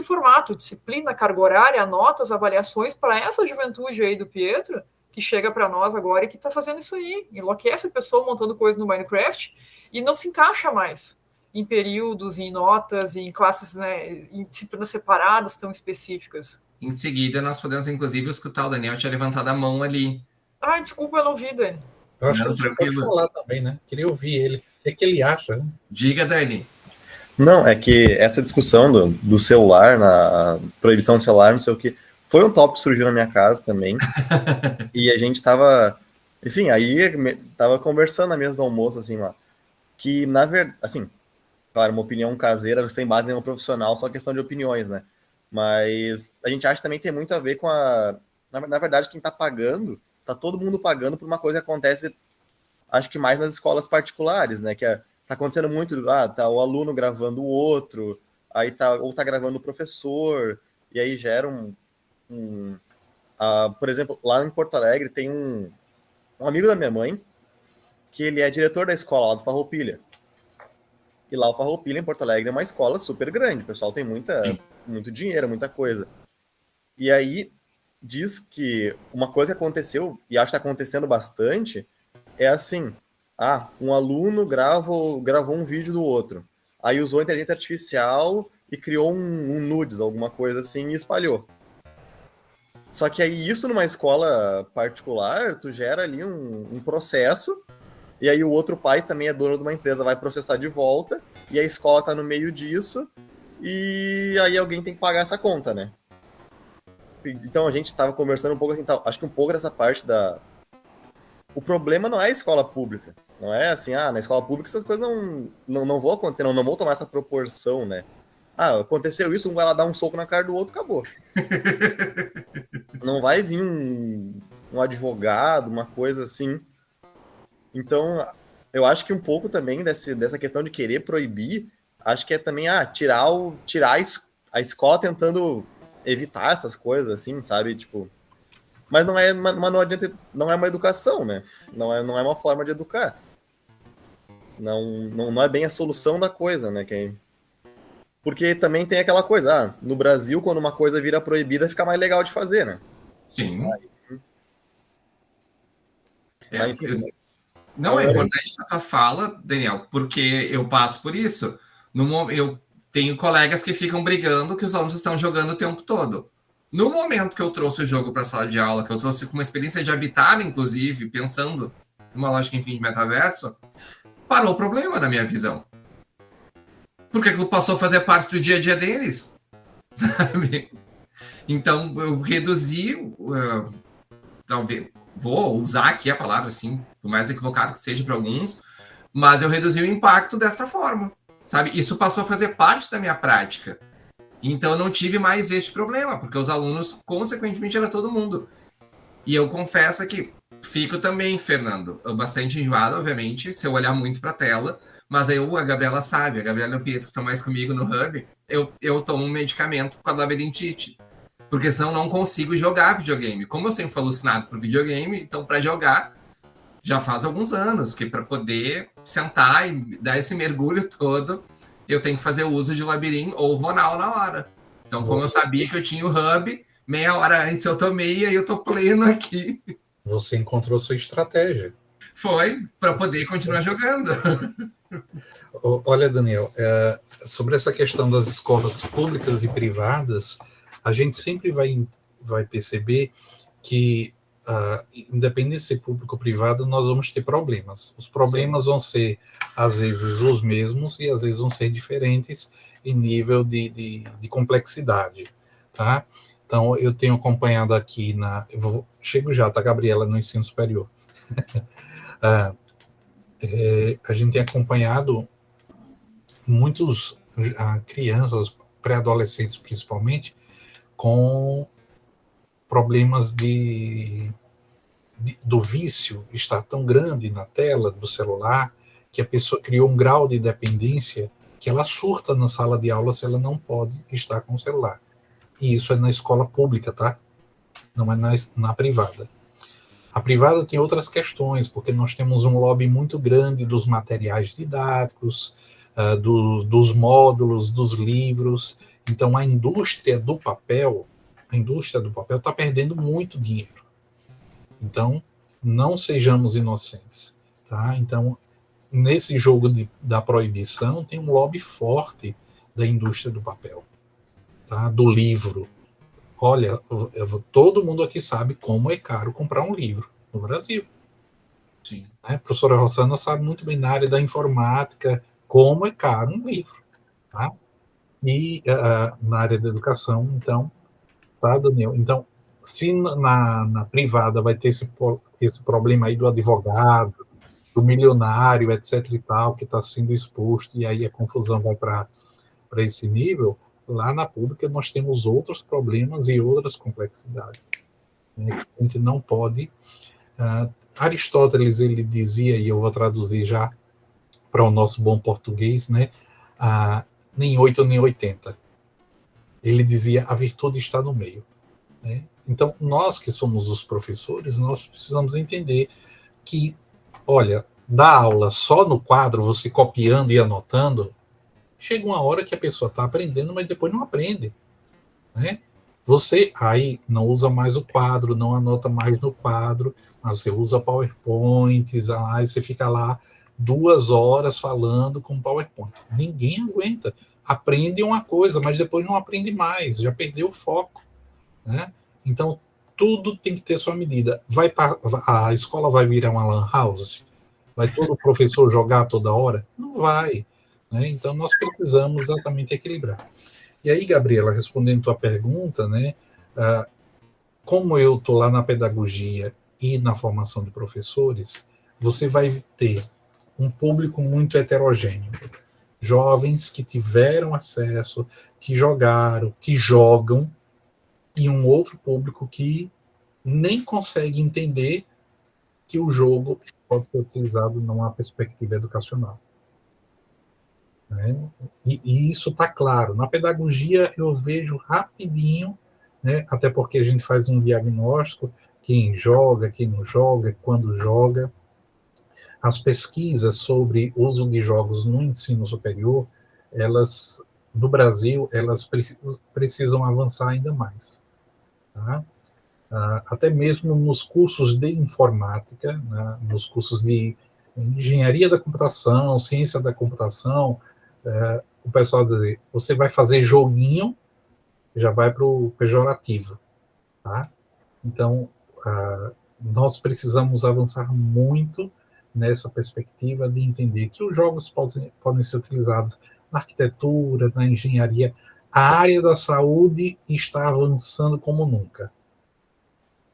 formato, disciplina, carga horária, notas, avaliações para essa juventude aí do Pietro, que chega para nós agora e que está fazendo isso aí, enlouquece a pessoa montando coisa no Minecraft e não se encaixa mais em períodos, em notas, em classes, né, em disciplinas separadas tão específicas. Em seguida, nós podemos, inclusive, escutar o Daniel tinha levantado a mão ali. Desculpa, eu não vi, Dani. Eu acho que Não, ele pode tranquilo. falar também, né? Queria ouvir ele. O que ele acha, né? Diga, Dani. Não, é que essa discussão do celular, na proibição do celular, não sei o que, foi um tópico que surgiu na minha casa também. E a gente tava, enfim, tava conversando na mesa do almoço, assim, lá. Que, na verdade, assim, claro, uma opinião caseira, sem base nenhuma profissional, só questão de opiniões, né? Mas a gente acha também que tem muito a ver com Na verdade, quem tá pagando, tá todo mundo pagando por uma coisa que acontece, acho que mais nas escolas particulares, né? Que tá acontecendo muito, tá o aluno gravando o outro, aí tá gravando o professor, e aí gera por exemplo, lá em Porto Alegre tem um amigo da minha mãe, que ele é diretor da escola lá do Farroupilha. E lá o Farroupilha, em Porto Alegre, é uma escola super grande, o pessoal tem muito dinheiro, muita coisa. E aí diz que uma coisa que aconteceu, e acho que está acontecendo bastante, é assim, um aluno gravou um vídeo do outro, aí usou a inteligência artificial e criou um nudes, alguma coisa assim, e espalhou. Só que aí isso numa escola particular, tu gera ali um processo, e aí o outro pai também é dono de uma empresa, vai processar de volta, e a escola tá no meio disso, e aí alguém tem que pagar essa conta, né? Então a gente tava conversando um pouco assim, acho que um pouco dessa parte O problema não é a escola pública, não é assim, na escola pública essas coisas não vão acontecer, não vão tomar essa proporção, né? Aconteceu isso, um vai lá dar um soco na cara do outro, acabou. Não vai vir um advogado, uma coisa assim. Então, eu acho que um pouco também dessa questão de querer proibir, acho que é também tirar a escola tentando evitar essas coisas, assim, sabe? Tipo, mas não adianta, não é uma educação, né? Não é uma forma de educar. Não é bem a solução da coisa, né? Porque também tem aquela coisa, no Brasil, quando uma coisa vira proibida, fica mais legal de fazer, né? Sim. Mas, Não, é importante a tua fala, Daniel, porque eu passo por isso. Eu tenho colegas que ficam brigando que os alunos estão jogando o tempo todo. No momento que eu trouxe o jogo para a sala de aula, que eu trouxe com uma experiência de habitar, inclusive, pensando numa lógica, enfim, de metaverso, parou o problema na minha visão. Porque aquilo passou a fazer parte do dia a dia deles, sabe? Então, eu reduzi, talvez, vou usar aqui a palavra, assim, por mais equivocado que seja para alguns, mas eu reduzi o impacto desta forma, sabe? Isso passou a fazer parte da minha prática. Então, eu não tive mais este problema, porque os alunos, consequentemente, era todo mundo. E eu confesso que fico também, Fernando, bastante enjoado, obviamente, se eu olhar muito para a tela, mas aí a Gabriela sabe, a Gabriela e o Pietro que estão mais comigo no Hub, eu tomo um medicamento com a labirintite, porque senão não consigo jogar videogame. Como eu sempre fui alucinado por videogame, então para jogar já faz alguns anos, que para poder sentar e dar esse mergulho todo, eu tenho que fazer o uso de labirinto ou Ronal na hora. Então, como eu sabia que eu tinha o Hub, meia hora antes eu tomei e aí eu tô pleno aqui. Você encontrou sua estratégia. Foi, para poder continuar jogando. Olha, Daniel, sobre essa questão das escolas públicas e privadas, a gente sempre vai perceber que, independente de ser público ou privado, nós vamos ter problemas. Os problemas vão ser, às vezes, os mesmos e, às vezes, vão ser diferentes em nível de complexidade, tá? Então, eu tenho acompanhado aqui chego já, tá, Gabriela, no ensino superior. A gente tem acompanhado muitos crianças, pré-adolescentes principalmente, com problemas do vício estar tão grande na tela do celular que a pessoa criou um grau de dependência que ela surta na sala de aula se ela não pode estar com o celular. E isso é na escola pública, tá? Não é na privada. A privada tem outras questões, porque nós temos um lobby muito grande dos materiais didáticos, dos módulos, dos livros. Então, a indústria do papel está perdendo muito dinheiro. Então, não sejamos inocentes, tá? Então, nesse jogo da proibição, tem um lobby forte da indústria do papel, tá? Do livro. Olha, todo mundo aqui sabe como é caro comprar um livro no Brasil. Sim. A professora Rossana sabe muito bem na área da informática como é caro um livro. Tá? E na área da educação, então, tá, Daniel? Então, se na privada vai ter esse problema aí do advogado, do milionário, etc. e tal, que está sendo exposto, e aí a confusão vai para esse nível, lá na pública nós temos outros problemas e outras complexidades. Né? A gente não pode. Aristóteles, ele dizia, e eu vou traduzir já para o nosso bom português, né? Nem 8 nem 80. Ele dizia, a virtude está no meio. Né? Então, nós que somos os professores, nós precisamos entender que, olha, dar aula só no quadro, você copiando e anotando, chega uma hora que a pessoa está aprendendo, mas depois não aprende. Né? Você aí não usa mais o quadro, não anota mais no quadro, mas você usa PowerPoints, aí você fica lá 2 horas falando com PowerPoint. Ninguém aguenta. Aprende uma coisa, mas depois não aprende mais, já perdeu o foco. Né? Então, tudo tem que ter sua medida. A escola vai virar uma lan house? Vai todo professor jogar toda hora? Não vai. Né? Então, nós precisamos exatamente equilibrar. E aí, Gabriela, respondendo tua pergunta, né, como eu estou lá na pedagogia e na formação de professores, você vai ter um público muito heterogêneo. Jovens que tiveram acesso, que jogaram, que jogam, e um outro público que nem consegue entender que o jogo pode ser utilizado numa perspectiva educacional. Né? E isso está claro. Na pedagogia eu vejo rapidinho, né? Até porque a gente faz um diagnóstico, quem joga, quem não joga, quando joga. As pesquisas sobre uso de jogos no ensino superior, elas, no Brasil, elas precisam avançar ainda mais. Tá? Até mesmo nos cursos de informática, né? Nos cursos de engenharia da computação, ciência da computação, o pessoal dizer, você vai fazer joguinho, já vai para o pejorativo. Tá? Então, nós precisamos avançar muito nessa perspectiva de entender que os jogos podem ser utilizados na arquitetura, na engenharia. A área da saúde está avançando como nunca.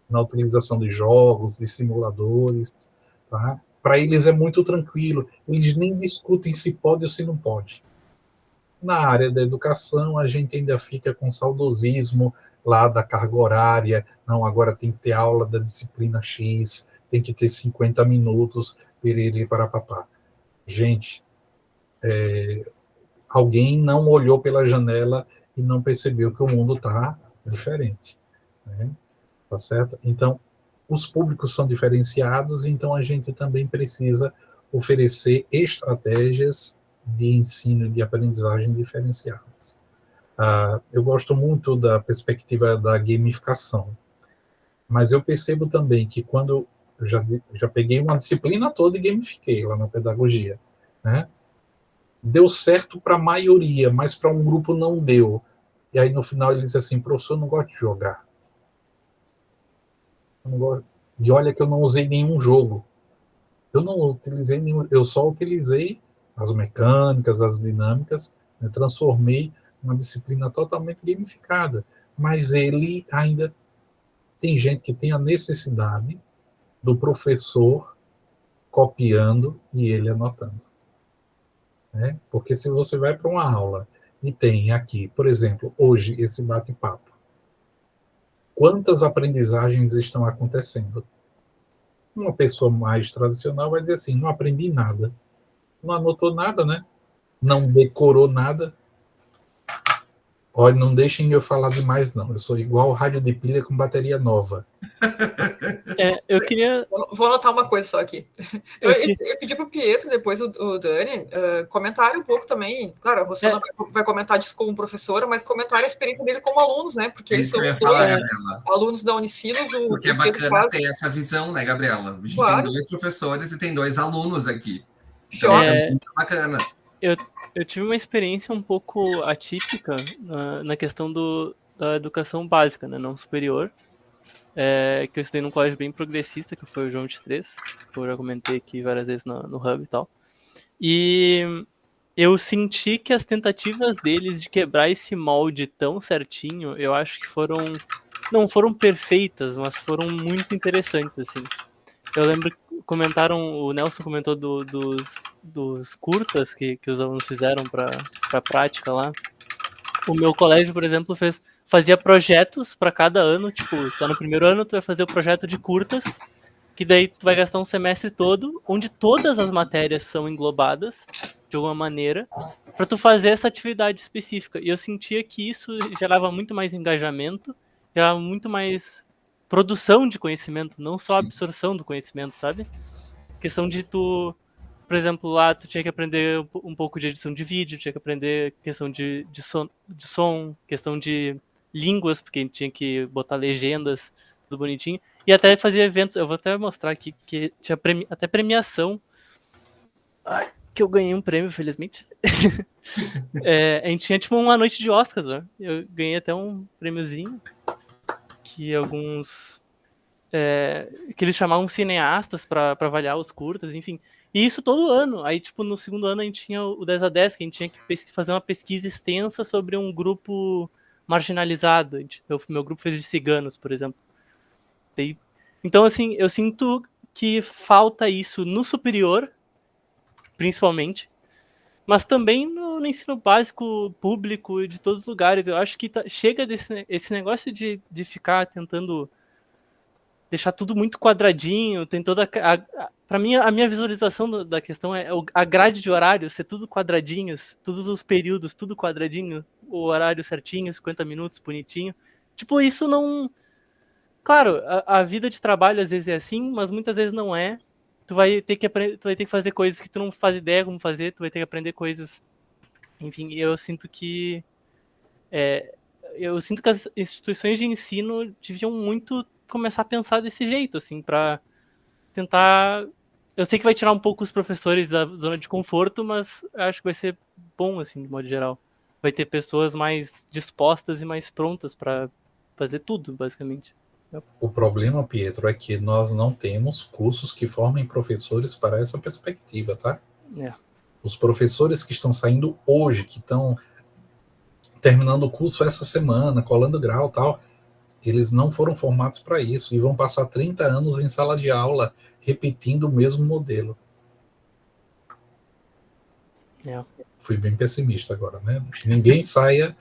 Na utilização de jogos, de simuladores. Tá? Para eles é muito tranquilo. Eles nem discutem se pode ou se não pode. Na área da educação, a gente ainda fica com saudosismo lá da carga horária. Não, agora tem que ter aula da disciplina X, tem que ter 50 minutos, piriri para papá. Gente, alguém não olhou pela janela e não percebeu que o mundo está diferente. Né? Tá certo? Então, os públicos são diferenciados, então a gente também precisa oferecer estratégias de ensino e de aprendizagem diferenciadas. Eu gosto muito da perspectiva da gamificação, mas eu percebo também que quando eu já peguei uma disciplina toda e gamifiquei lá na pedagogia, né? Deu certo para a maioria, mas para um grupo não deu. E aí no final ele diz assim, professor, eu não gosto de jogar. E olha que eu não usei nenhum jogo. Eu não utilizei nenhum, eu só utilizei as mecânicas, as dinâmicas, né, transformei uma disciplina totalmente gamificada. Mas ele ainda tem gente que tem a necessidade do professor copiando e ele anotando. Né? Porque se você vai para uma aula e tem aqui, por exemplo, hoje esse bate-papo, quantas aprendizagens estão acontecendo? Uma pessoa mais tradicional vai dizer assim, não aprendi nada. Não anotou nada, né? Não decorou nada. Olha, não deixem eu falar demais, não. Eu sou igual rádio de pilha com bateria nova. Eu queria... Vou anotar uma coisa só aqui. Eu pedi para o Pietro, depois o Dani, comentarem um pouco também. Claro, a Rosana vai comentar disso como professora, mas comentar a experiência dele como alunos, né? Porque eles são dois alunos da Unicinos. Porque é bacana ter essa visão, né, Gabriela? A gente tem 2 professores e tem 2 alunos aqui. Então, isso é muito bacana. Eu tive uma experiência um pouco atípica na questão da educação básica, né, não superior. que eu estudei num colégio bem progressista, que foi o João 23, que eu já comentei aqui várias vezes no Hub e tal. E eu senti que as tentativas deles de quebrar esse molde tão certinho, eu acho que não foram perfeitas, mas foram muito interessantes, assim. Eu lembro que o Nelson comentou dos curtas que os alunos fizeram pra prática lá. O meu colégio, por exemplo, fazia projetos para cada ano, tipo, tá no primeiro ano, tu vai fazer o projeto de curtas, que daí tu vai gastar um semestre todo, onde todas as matérias são englobadas, de alguma maneira, para tu fazer essa atividade específica. E eu sentia que isso gerava muito mais engajamento, gerava muito mais produção de conhecimento, não só absorção do conhecimento, sabe? Questão de tu, por exemplo, lá tu tinha que aprender um pouco de edição de vídeo, tinha que aprender questão de som, questão de línguas, porque a gente tinha que botar legendas, tudo bonitinho. E até fazia eventos, eu vou até mostrar aqui, que tinha até premiação. Ai, que eu ganhei um prêmio, felizmente. A gente tinha tipo uma noite de Oscars, ó. Eu ganhei até um prêmiozinho, que alguns... que eles chamavam cineastas pra avaliar os curtas, enfim. E isso todo ano. Aí, tipo, no segundo ano a gente tinha o 10 a 10, que a gente tinha que fazer uma pesquisa extensa sobre um grupo marginalizado. Meu grupo fez de ciganos, por exemplo. Então, assim, eu sinto que falta isso no superior, principalmente, mas também no ensino básico público de todos os lugares. Eu acho que chega esse negócio de ficar tentando deixar tudo muito quadradinho, tem toda para mim a minha visualização da questão é a grade de horário ser tudo quadradinhos, todos os períodos tudo quadradinho, o horário certinho, 50 minutos, bonitinho. Tipo, isso não... Claro, a vida de trabalho às vezes é assim, mas muitas vezes não é. Tu vai ter que fazer coisas que tu não faz ideia como fazer, tu vai ter que aprender coisas. Enfim, eu sinto que as instituições de ensino deviam muito começar a pensar desse jeito, assim, pra tentar... Eu sei que vai tirar um pouco os professores da zona de conforto, mas acho que vai ser bom, assim, de modo geral. Vai ter pessoas mais dispostas e mais prontas pra fazer tudo, basicamente. O problema, Pietro, é que nós não temos cursos que formem professores para essa perspectiva, tá? Os professores que estão saindo hoje, que estão terminando o curso essa semana, colando grau e tal, eles não foram formados para isso e vão passar 30 anos em sala de aula repetindo o mesmo modelo. Fui bem pessimista agora, né? Ninguém saia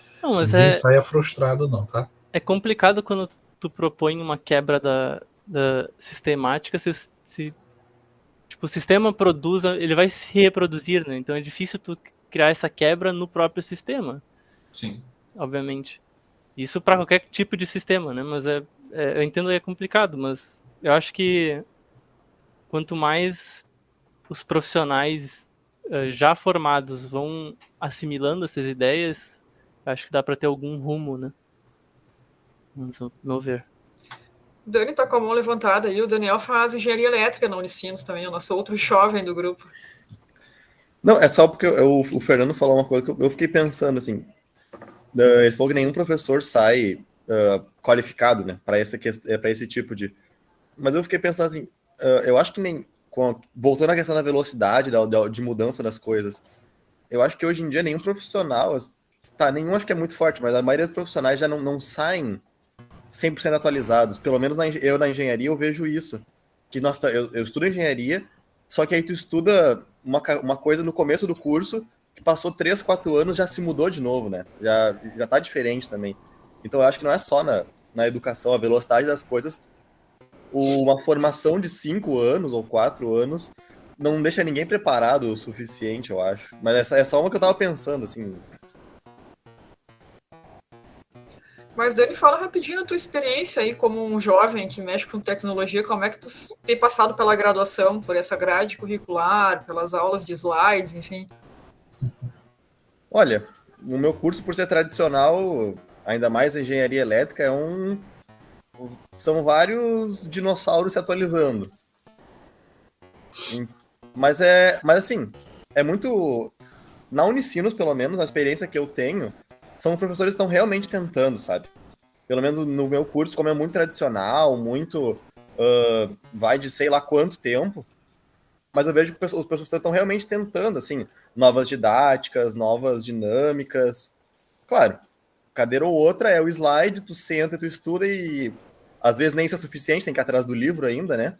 frustrado, não, tá? É complicado quando tu propõe uma quebra da sistemática, se tipo, o sistema ele vai se reproduzir, né? Então é difícil tu criar essa quebra no próprio sistema. Sim. Obviamente. Isso para qualquer tipo de sistema, né? Mas eu entendo que é complicado, mas eu acho que quanto mais os profissionais já formados vão assimilando essas ideias, acho que dá para ter algum rumo, né? Vamos ver. Dani tá com a mão levantada aí. O Daniel faz engenharia elétrica na Unicinos também, o nosso outro jovem do grupo. Não, é só porque o Fernando falou uma coisa que eu fiquei pensando, assim. Ele falou que nenhum professor sai qualificado, né, para esse tipo de... Mas eu fiquei pensando assim, eu acho que voltando à questão da velocidade, de mudança das coisas, eu acho que hoje em dia nenhum profissional, nenhum acho que é muito forte, mas a maioria dos profissionais já não saem 100% atualizados. Pelo menos eu na engenharia eu vejo isso. Que eu estudo engenharia, só que aí tu estuda uma coisa no começo do curso, que passou 3, 4 anos, já se mudou de novo, né? Já tá diferente também. Então eu acho que não é só na educação, a velocidade das coisas. Uma formação de 5 anos ou 4 anos não deixa ninguém preparado o suficiente, eu acho. Mas essa é só uma que eu tava pensando, assim. Mas, Dani, fala rapidinho a tua experiência aí como um jovem que mexe com tecnologia, como é que tu tem passado pela graduação, por essa grade curricular, pelas aulas de slides, enfim? Olha, no meu curso, por ser tradicional, ainda mais engenharia elétrica, são vários dinossauros se atualizando. Mas assim, é muito... Na Unicinos, pelo menos, a experiência que eu tenho, são professores que estão realmente tentando, sabe? pelo menos no meu curso, como é muito tradicional, muito vai de sei lá quanto tempo, mas eu vejo que os professores estão realmente tentando, assim, novas didáticas, novas dinâmicas. Claro, cadeira ou outra é o slide, tu senta, tu estuda e às vezes nem isso é suficiente, tem que ir atrás do livro ainda, né?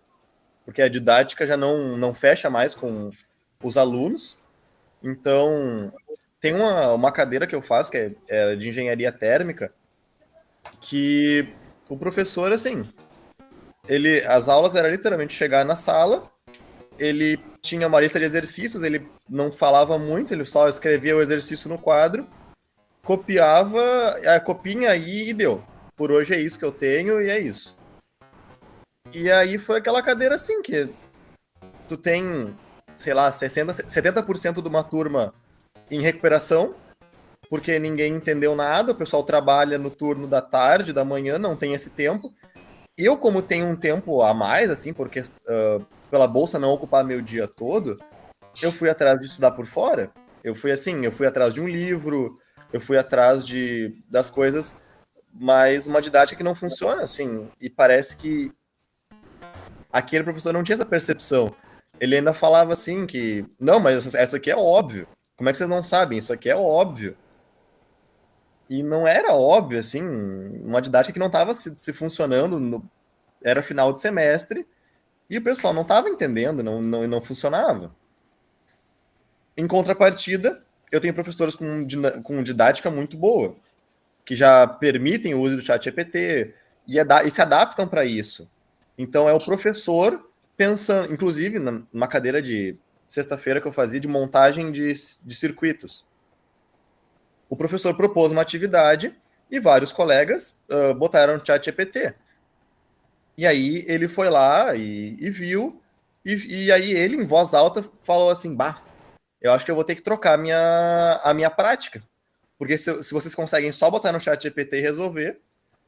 Porque a didática já não fecha mais com os alunos. Então, tem uma cadeira que eu faço, que é de engenharia térmica, que o professor, assim, as aulas eram literalmente chegar na sala, ele tinha uma lista de exercícios, ele não falava muito, ele só escrevia o exercício no quadro, copiava, a copinha aí e deu. Por hoje é isso que eu tenho e é isso. E aí foi aquela cadeira assim, que tu tem, sei lá, 70% de uma turma em recuperação, porque ninguém entendeu nada, o pessoal trabalha no turno da tarde, da manhã, não tem esse tempo. Eu, como tenho um tempo a mais, assim, porque pela bolsa não ocupar meu dia todo, eu fui atrás de estudar por fora. Eu fui atrás de um livro, eu fui atrás das coisas, mas uma didática que não funciona, assim, e parece que aquele professor não tinha essa percepção. Ele ainda falava assim que, não, mas isso aqui é óbvio. Como é que vocês não sabem? Isso aqui é óbvio. E não era óbvio, assim, uma didática que não estava se funcionando, era final de semestre, e o pessoal não estava entendendo, não funcionava. Em contrapartida, eu tenho professores com didática muito boa, que já permitem o uso do chat GPT e se adaptam para isso. Então, é o professor pensando, inclusive, numa cadeira de sexta-feira que eu fazia de montagem de circuitos. O professor propôs uma atividade e vários colegas botaram no chat GPT. E aí ele foi lá e viu, e aí ele, em voz alta, falou assim, bah, eu acho que eu vou ter que trocar a minha prática. Porque se vocês conseguem só botar no chat GPT e resolver,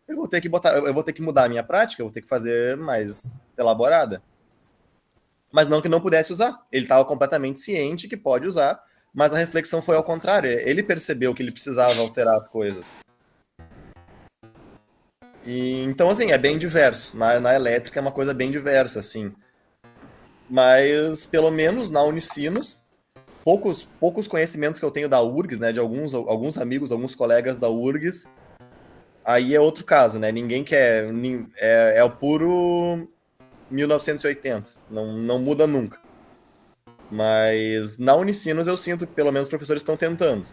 eu vou ter que mudar a minha prática, eu vou ter que fazer mais elaborada. Mas não que não pudesse usar. Ele estava completamente ciente que pode usar, mas a reflexão foi ao contrário. Ele percebeu que ele precisava alterar as coisas. E, então, assim, é bem diverso. Na elétrica é uma coisa bem diversa, assim. Mas, pelo menos na Unicinos, poucos conhecimentos que eu tenho da URGS, né, de alguns amigos, alguns colegas da URGS, aí é outro caso, né? Ninguém quer... É o puro 1980. Não muda nunca. Mas na Unicinos eu sinto que pelo menos os professores estão tentando.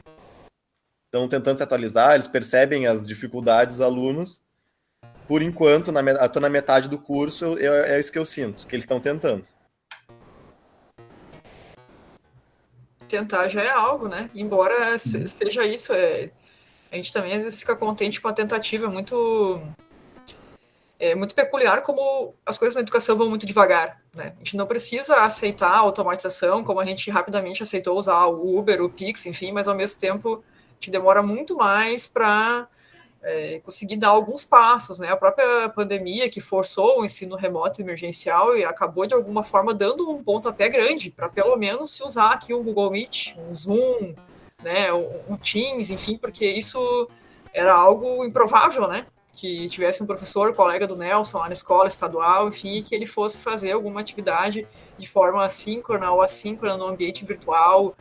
Estão tentando se atualizar, eles percebem as dificuldades dos alunos. Por enquanto, estou na metade do curso, é isso que eu sinto, que eles estão tentando. Tentar já é algo, né? Embora seja isso, a gente também às vezes fica contente com a tentativa, é muito peculiar como as coisas na educação vão muito devagar, né? A gente não precisa aceitar a automatização, como a gente rapidamente aceitou usar o Uber, o Pix, enfim, mas ao mesmo tempo a gente demora muito mais para conseguir dar alguns passos, né? A própria pandemia que forçou o ensino remoto emergencial e acabou de alguma forma dando um pontapé grande para pelo menos se usar aqui um Google Meet, um Zoom, né? Um Teams, enfim, porque isso era algo improvável, né? Que tivesse um professor, colega do Nelson lá na escola estadual, enfim, que ele fosse fazer alguma atividade de forma assíncrona ou assíncrona no ambiente virtual,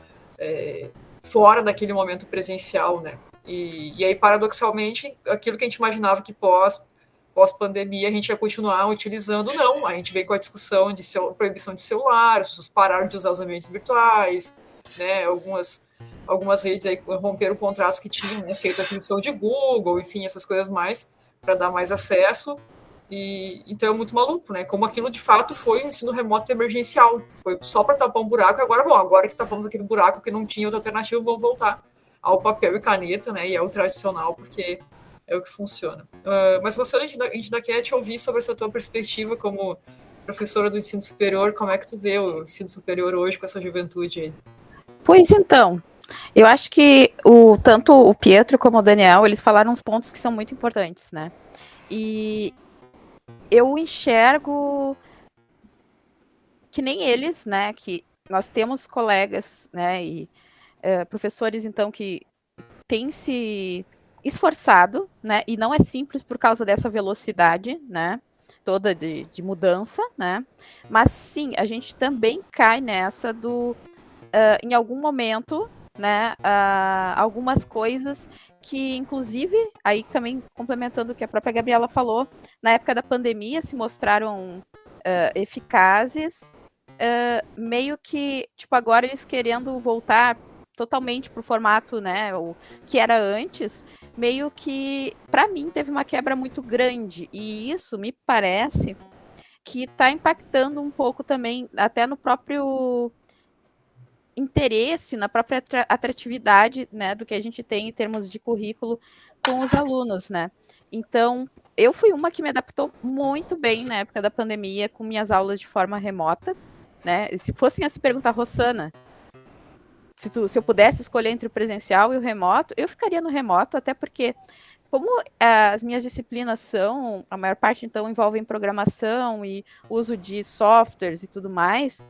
fora daquele momento presencial, né? E aí, paradoxalmente, aquilo que a gente imaginava que pós-pandemia a gente ia continuar utilizando, não. A gente veio com a discussão de proibição de celular, as pessoas pararam de usar os ambientes virtuais, né? Algumas redes aí romperam contratos que tinham, né, feito a aquisição de Google, enfim, essas coisas mais, para dar mais acesso. E então é muito maluco, né? Como aquilo de fato foi um ensino remoto emergencial. Foi só para tapar um buraco. Agora que tapamos aquele buraco que não tinha outra alternativa, vamos voltar ao papel e caneta, né? E é o tradicional, porque é o que funciona. Mas gostaria de ainda quer te ouvir sobre essa tua perspectiva como professora do ensino superior. Como é que tu vê o ensino superior hoje com essa juventude aí? Pois então, eu acho que tanto o Pietro como o Daniel, eles falaram uns pontos que são muito importantes, né? E eu enxergo que nem eles, né? Que nós temos colegas, né? E professores, então, que têm se esforçado, né? E não é simples por causa dessa velocidade, né? Toda de mudança, né? Mas sim, a gente também cai nessa do em algum momento, né? Algumas coisas que, inclusive, aí também complementando o que a própria Gabriela falou, na época da pandemia se mostraram eficazes, meio que, tipo, agora eles querendo voltar totalmente pro formato, né, o que era antes, meio que, para mim, teve uma quebra muito grande, e isso me parece que está impactando um pouco também, até no próprio interesse, na própria atratividade, né, do que a gente tem em termos de currículo com os alunos, né. Então, eu fui uma que me adaptou muito bem na época da pandemia com minhas aulas de forma remota, né. E se fossem a se perguntar, Rossana, se eu pudesse escolher entre o presencial e o remoto, eu ficaria no remoto, até porque como as minhas disciplinas são, a maior parte então envolvem programação e uso de softwares e tudo mais,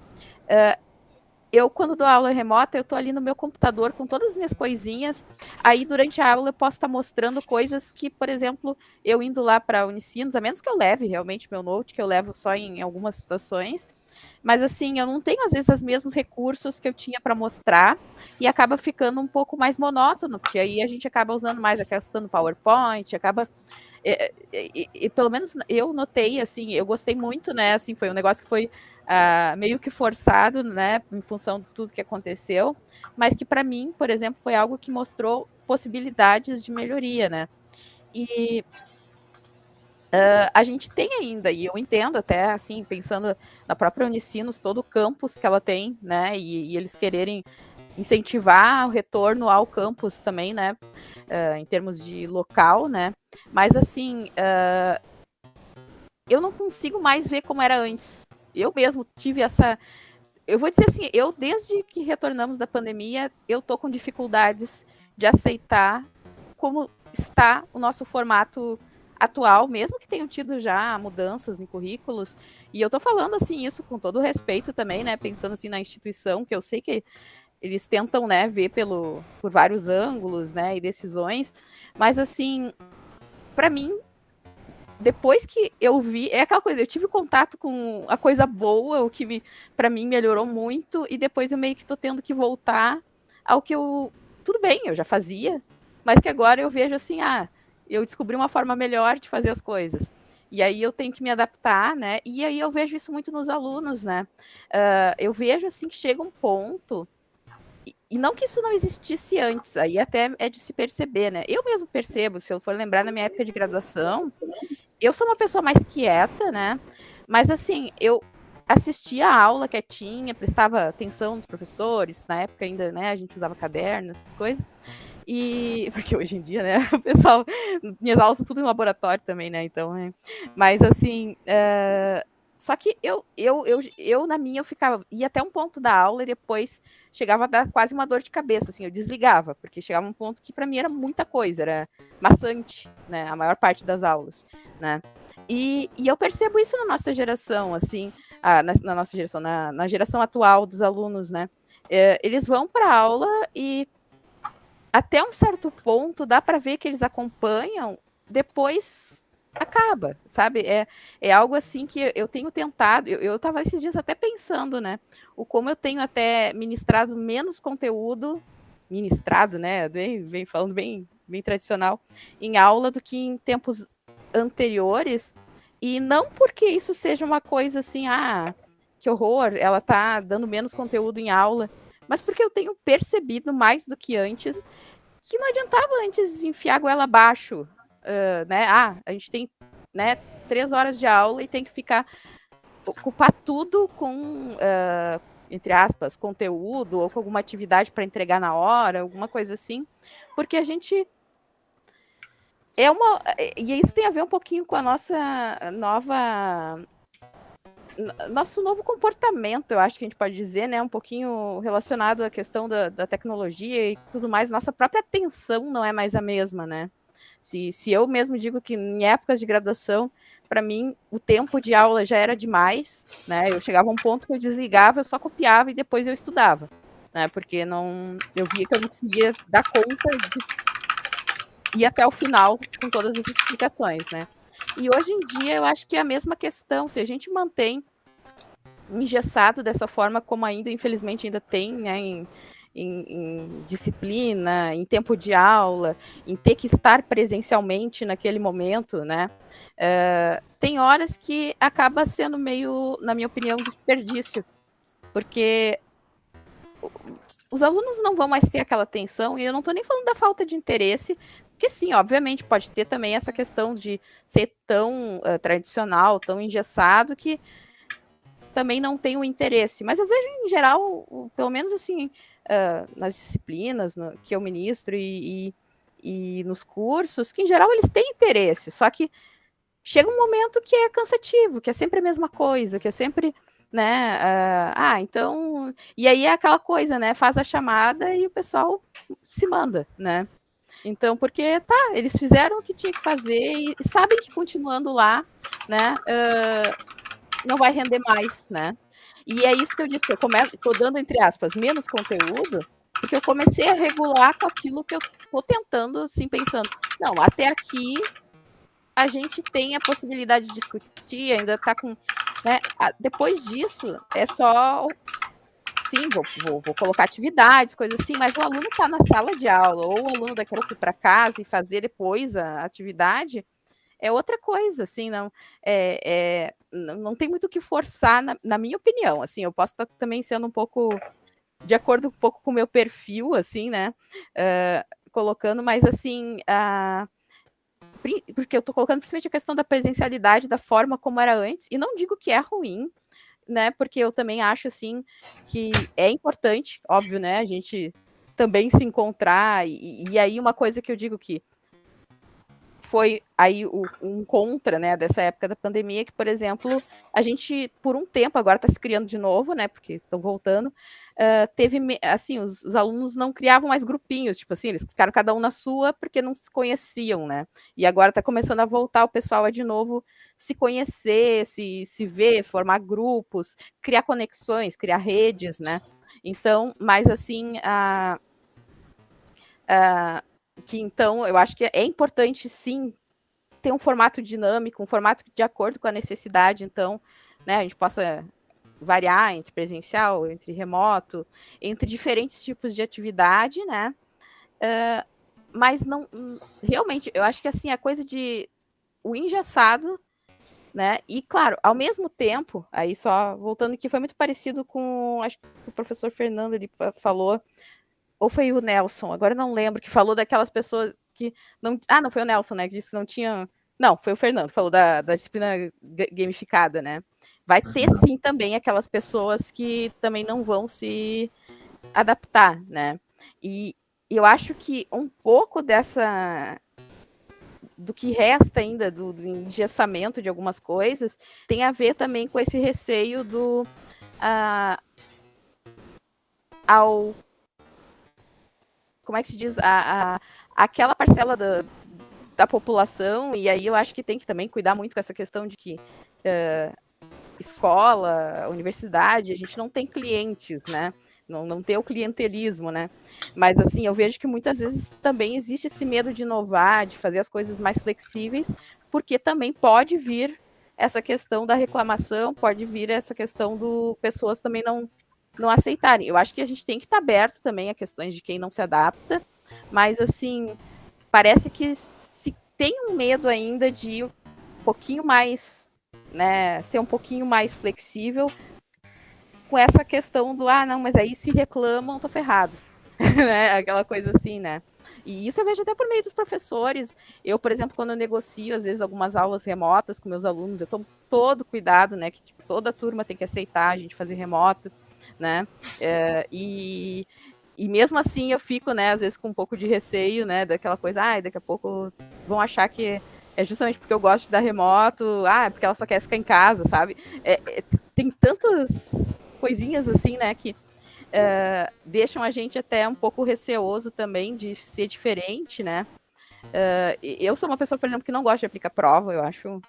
eu, quando dou aula remota, eu tô ali no meu computador com todas as minhas coisinhas. Aí, durante a aula, eu posso estar mostrando coisas que, por exemplo, eu indo lá para a Unicinos, a menos que eu leve realmente meu note, que eu levo só em algumas situações. Mas, assim, eu não tenho, às vezes, os mesmos recursos que eu tinha para mostrar e acaba ficando um pouco mais monótono, porque aí a gente acaba usando mais a questão do PowerPoint, acaba. E pelo menos eu notei, assim, eu gostei muito, né? Assim, foi um negócio que foi meio que forçado, né, em função de tudo que aconteceu, mas que para mim, por exemplo, foi algo que mostrou possibilidades de melhoria, né? E a gente tem ainda, e eu entendo até, assim, pensando na própria Unicinos, todo o campus que ela tem, né, e eles quererem incentivar o retorno ao campus também, né, em termos de local, né, mas assim, eu não consigo mais ver como era antes. Eu mesmo tive essa. Eu vou dizer assim, eu desde que retornamos da pandemia, eu tô com dificuldades de aceitar como está o nosso formato atual, mesmo que tenham tido já mudanças em currículos. E eu tô falando assim isso com todo respeito também, né, pensando assim na instituição, que eu sei que eles tentam, né, ver por vários ângulos, né, e decisões, mas assim, para mim depois que eu vi, é aquela coisa, eu tive contato com a coisa boa, o que para mim melhorou muito, e depois eu meio que tô tendo que voltar ao que tudo bem, eu já fazia, mas que agora eu vejo assim, eu descobri uma forma melhor de fazer as coisas. E aí eu tenho que me adaptar, né? E aí eu vejo isso muito nos alunos, né? Eu vejo assim que chega um ponto, e não que isso não existisse antes, aí até é de se perceber, né? Eu mesmo percebo, se eu for lembrar na minha época de graduação, eu sou uma pessoa mais quieta, né? Mas assim, eu assistia a aula quietinha, prestava atenção nos professores, na época ainda, né, a gente usava caderno, essas coisas. E porque hoje em dia, né, o pessoal, minhas aulas são tudo em laboratório também, né? Então, mas assim, só que eu na minha eu ficava, ia até um ponto da aula e depois chegava a dar quase uma dor de cabeça, assim, eu desligava, porque chegava um ponto que para mim era muita coisa, era maçante, né, a maior parte das aulas, né? E eu percebo isso na nossa geração, assim, na nossa geração, na geração atual dos alunos, né? Eles vão para aula e até um certo ponto dá para ver que eles acompanham, depois acaba, sabe? É algo assim que eu tenho tentado, eu tava esses dias até pensando, né? Como eu tenho até ministrado menos conteúdo, né? Vem falando bem tradicional, em aula do que em tempos anteriores, e não porque isso seja uma coisa assim, que horror, ela tá dando menos conteúdo em aula, mas porque eu tenho percebido mais do que antes que não adiantava antes enfiar a goela abaixo, né? A gente tem, né, 3 horas de aula e tem que ocupar tudo com, entre aspas, conteúdo ou com alguma atividade para entregar na hora, alguma coisa assim, porque a gente e isso tem a ver um pouquinho com a nosso novo comportamento, eu acho que a gente pode dizer, né, um pouquinho relacionado à questão da tecnologia e tudo mais, nossa própria atenção não é mais a mesma, né? Se eu mesmo digo que em épocas de graduação, para mim, o tempo de aula já era demais, né? Eu chegava a um ponto que eu desligava, eu só copiava e depois eu estudava, né? Porque eu via que eu não conseguia dar conta ir até o final com todas as explicações, né? E hoje em dia eu acho que é a mesma questão, se a gente mantém engessado dessa forma como ainda, infelizmente, ainda tem, né, em disciplina, em tempo de aula, em ter que estar presencialmente naquele momento, né? Tem horas que acaba sendo meio, na minha opinião, desperdício, porque os alunos não vão mais ter aquela atenção, e eu não estou nem falando da falta de interesse, porque sim, obviamente, pode ter também essa questão de ser tão tradicional, tão engessado, que também não tem o interesse. Mas eu vejo, em geral, pelo menos assim, nas disciplinas que eu ministro e nos cursos, que em geral eles têm interesse, só que chega um momento que é cansativo, que é sempre a mesma coisa, que é sempre, né, então... E aí é aquela coisa, né, faz a chamada e o pessoal se manda, né? Então, porque, eles fizeram o que tinha que fazer e sabem que continuando lá, né, não vai render mais, né? E é isso que eu disse, tô dando, entre aspas, menos conteúdo, porque eu comecei a regular com aquilo que eu tô tentando, assim, pensando, não, até aqui a gente tem a possibilidade de discutir, ainda tá com, né, depois disso, é só, sim, vou colocar atividades, coisas assim, mas o aluno tá na sala de aula, ou o aluno daqui a pouco ir para casa e fazer depois a atividade, é outra coisa, assim, não tem muito o que forçar, na minha opinião, assim, eu posso estar também sendo um pouco, de acordo um pouco com o meu perfil, assim, né, colocando, mas assim, porque eu tô colocando principalmente a questão da presencialidade, da forma como era antes, e não digo que é ruim, né, porque eu também acho, assim, que é importante, óbvio, né, a gente também se encontrar, e aí uma coisa que eu digo que foi aí um contra, né, dessa época da pandemia, que, por exemplo, a gente, por um tempo, agora está se criando de novo, né, porque estão voltando, teve, assim, os alunos não criavam mais grupinhos, tipo assim, eles ficaram cada um na sua porque não se conheciam, né, e agora está começando a voltar o pessoal a de novo se conhecer, se ver, formar grupos, criar conexões, criar redes, né, então, mas assim, que então eu acho que é importante sim ter um formato dinâmico, um formato de acordo com a necessidade, então, né, a gente possa variar entre presencial, entre remoto, entre diferentes tipos de atividade, né, mas não, realmente, eu acho que assim, a coisa de o engessado, né, e claro, ao mesmo tempo, aí só voltando que foi muito parecido com, acho que o professor Fernando, ele falou, ou foi o Nelson, agora eu não lembro, que falou daquelas pessoas que não... não foi o Nelson, né, que disse que não tinha... Não, foi o Fernando, que falou da disciplina gamificada, né? Vai ter, sim, também aquelas pessoas que também não vão se adaptar, né? E eu acho que um pouco do que resta ainda, do engessamento de algumas coisas, tem a ver também com esse receio ao... Como é que se diz? Aquela parcela da população, e aí eu acho que tem que também cuidar muito com essa questão de que escola, universidade, a gente não tem clientes, né? Não tem o clientelismo, né? Mas assim, eu vejo que muitas vezes também existe esse medo de inovar, de fazer as coisas mais flexíveis, porque também pode vir essa questão da reclamação, pode vir essa questão do pessoas também não aceitarem. Eu acho que a gente tem que estar aberto também a questões de quem não se adapta, mas assim, parece que se tem um medo ainda de ir um pouquinho mais, né, ser um pouquinho mais flexível com essa questão do, não, mas aí se reclamam, tô ferrado. Né? Aquela coisa assim, né? E isso eu vejo até por meio dos professores. Eu, por exemplo, quando eu negocio, às vezes, algumas aulas remotas com meus alunos, eu tomo todo cuidado, né? Que tipo, toda turma tem que aceitar a gente fazer remoto, né? E mesmo assim eu fico, né, às vezes com um pouco de receio, né, daquela coisa, daqui a pouco vão achar que é justamente porque eu gosto de dar remoto, porque ela só quer ficar em casa, sabe? Tem tantas coisinhas assim, né, que deixam a gente até um pouco receoso também de ser diferente, né? Eu sou uma pessoa, por exemplo, que não gosta de aplicar prova, eu acho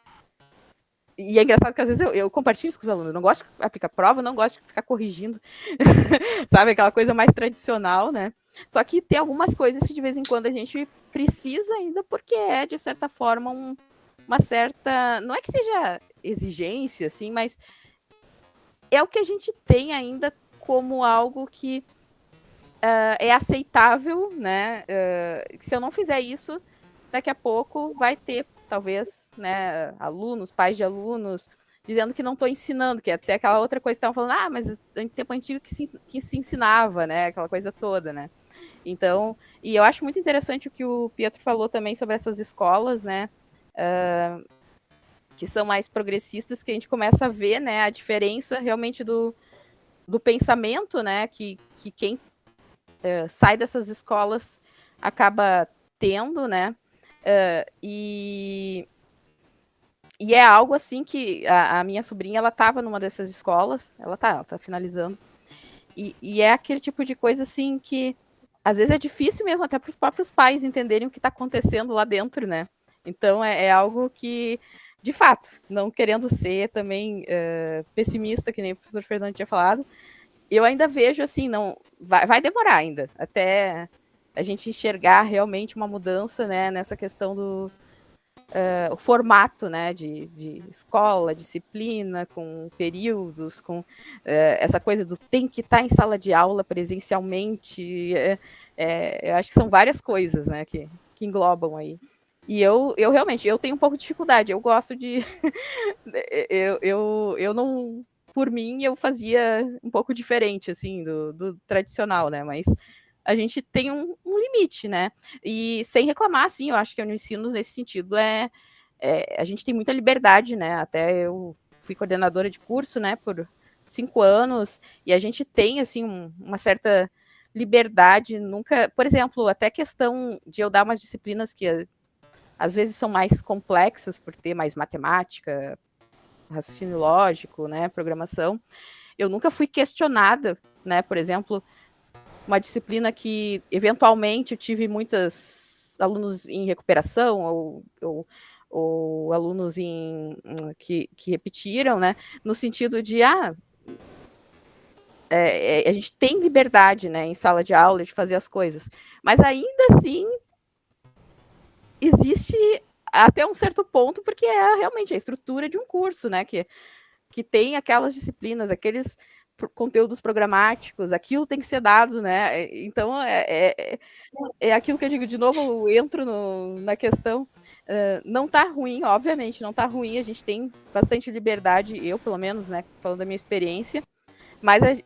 E é engraçado que às vezes eu compartilho isso com os alunos. Eu não gosto de aplicar prova, não gosto de ficar corrigindo. Sabe, aquela coisa mais tradicional, né? Só que tem algumas coisas que de vez em quando a gente precisa ainda, porque é, de certa forma, uma certa... Não é que seja exigência, assim, mas é o que a gente tem ainda como algo que é aceitável, né? Se eu não fizer isso, daqui a pouco vai ter, talvez, né, alunos, pais de alunos, dizendo que não estou ensinando, que é até aquela outra coisa que estavam falando, mas em tempo antigo que se ensinava, né? Aquela coisa toda, né? Então, e eu acho muito interessante o que o Pietro falou também sobre essas escolas, né? Que são mais progressistas, que a gente começa a ver, né, a diferença realmente do pensamento, né, que quem sai dessas escolas acaba tendo, né, e é algo assim que a minha sobrinha, ela estava numa dessas escolas, ela tá finalizando, e é aquele tipo de coisa assim que às vezes é difícil mesmo até para os próprios pais entenderem o que está acontecendo lá dentro, né, então é algo que, de fato, não querendo ser também pessimista, que nem o professor Fernando tinha falado, eu ainda vejo assim, não vai demorar ainda, até a gente enxergar realmente uma mudança, né, nessa questão do o formato, né, de escola, disciplina, com períodos, com essa coisa do tem que estar em sala de aula presencialmente, eu acho que são várias coisas, né, que englobam aí. E eu realmente, eu tenho um pouco de dificuldade, eu gosto de... eu não... Por mim, eu fazia um pouco diferente, assim, do tradicional, né, mas a gente tem um limite, né, e sem reclamar, assim, eu acho que a Unicinos, nesse sentido, a gente tem muita liberdade, né, até eu fui coordenadora de curso, né, por 5 anos, e a gente tem, assim, uma certa liberdade, nunca... Por exemplo, até questão de eu dar umas disciplinas que às vezes são mais complexas, por ter mais matemática, raciocínio lógico, né, programação, eu nunca fui questionada, né, por exemplo, uma disciplina que, eventualmente, eu tive muitos alunos em recuperação, ou alunos que repetiram, né, no sentido de, a gente tem liberdade, né, em sala de aula de fazer as coisas, mas ainda assim existe até um certo ponto, porque é realmente a estrutura de um curso, né, que tem aquelas disciplinas, aqueles conteúdos programáticos, aquilo tem que ser dado, né, então é aquilo que eu digo, de novo, eu entro na questão, não está ruim, obviamente, não está ruim, a gente tem bastante liberdade, eu pelo menos, né, falando da minha experiência, mas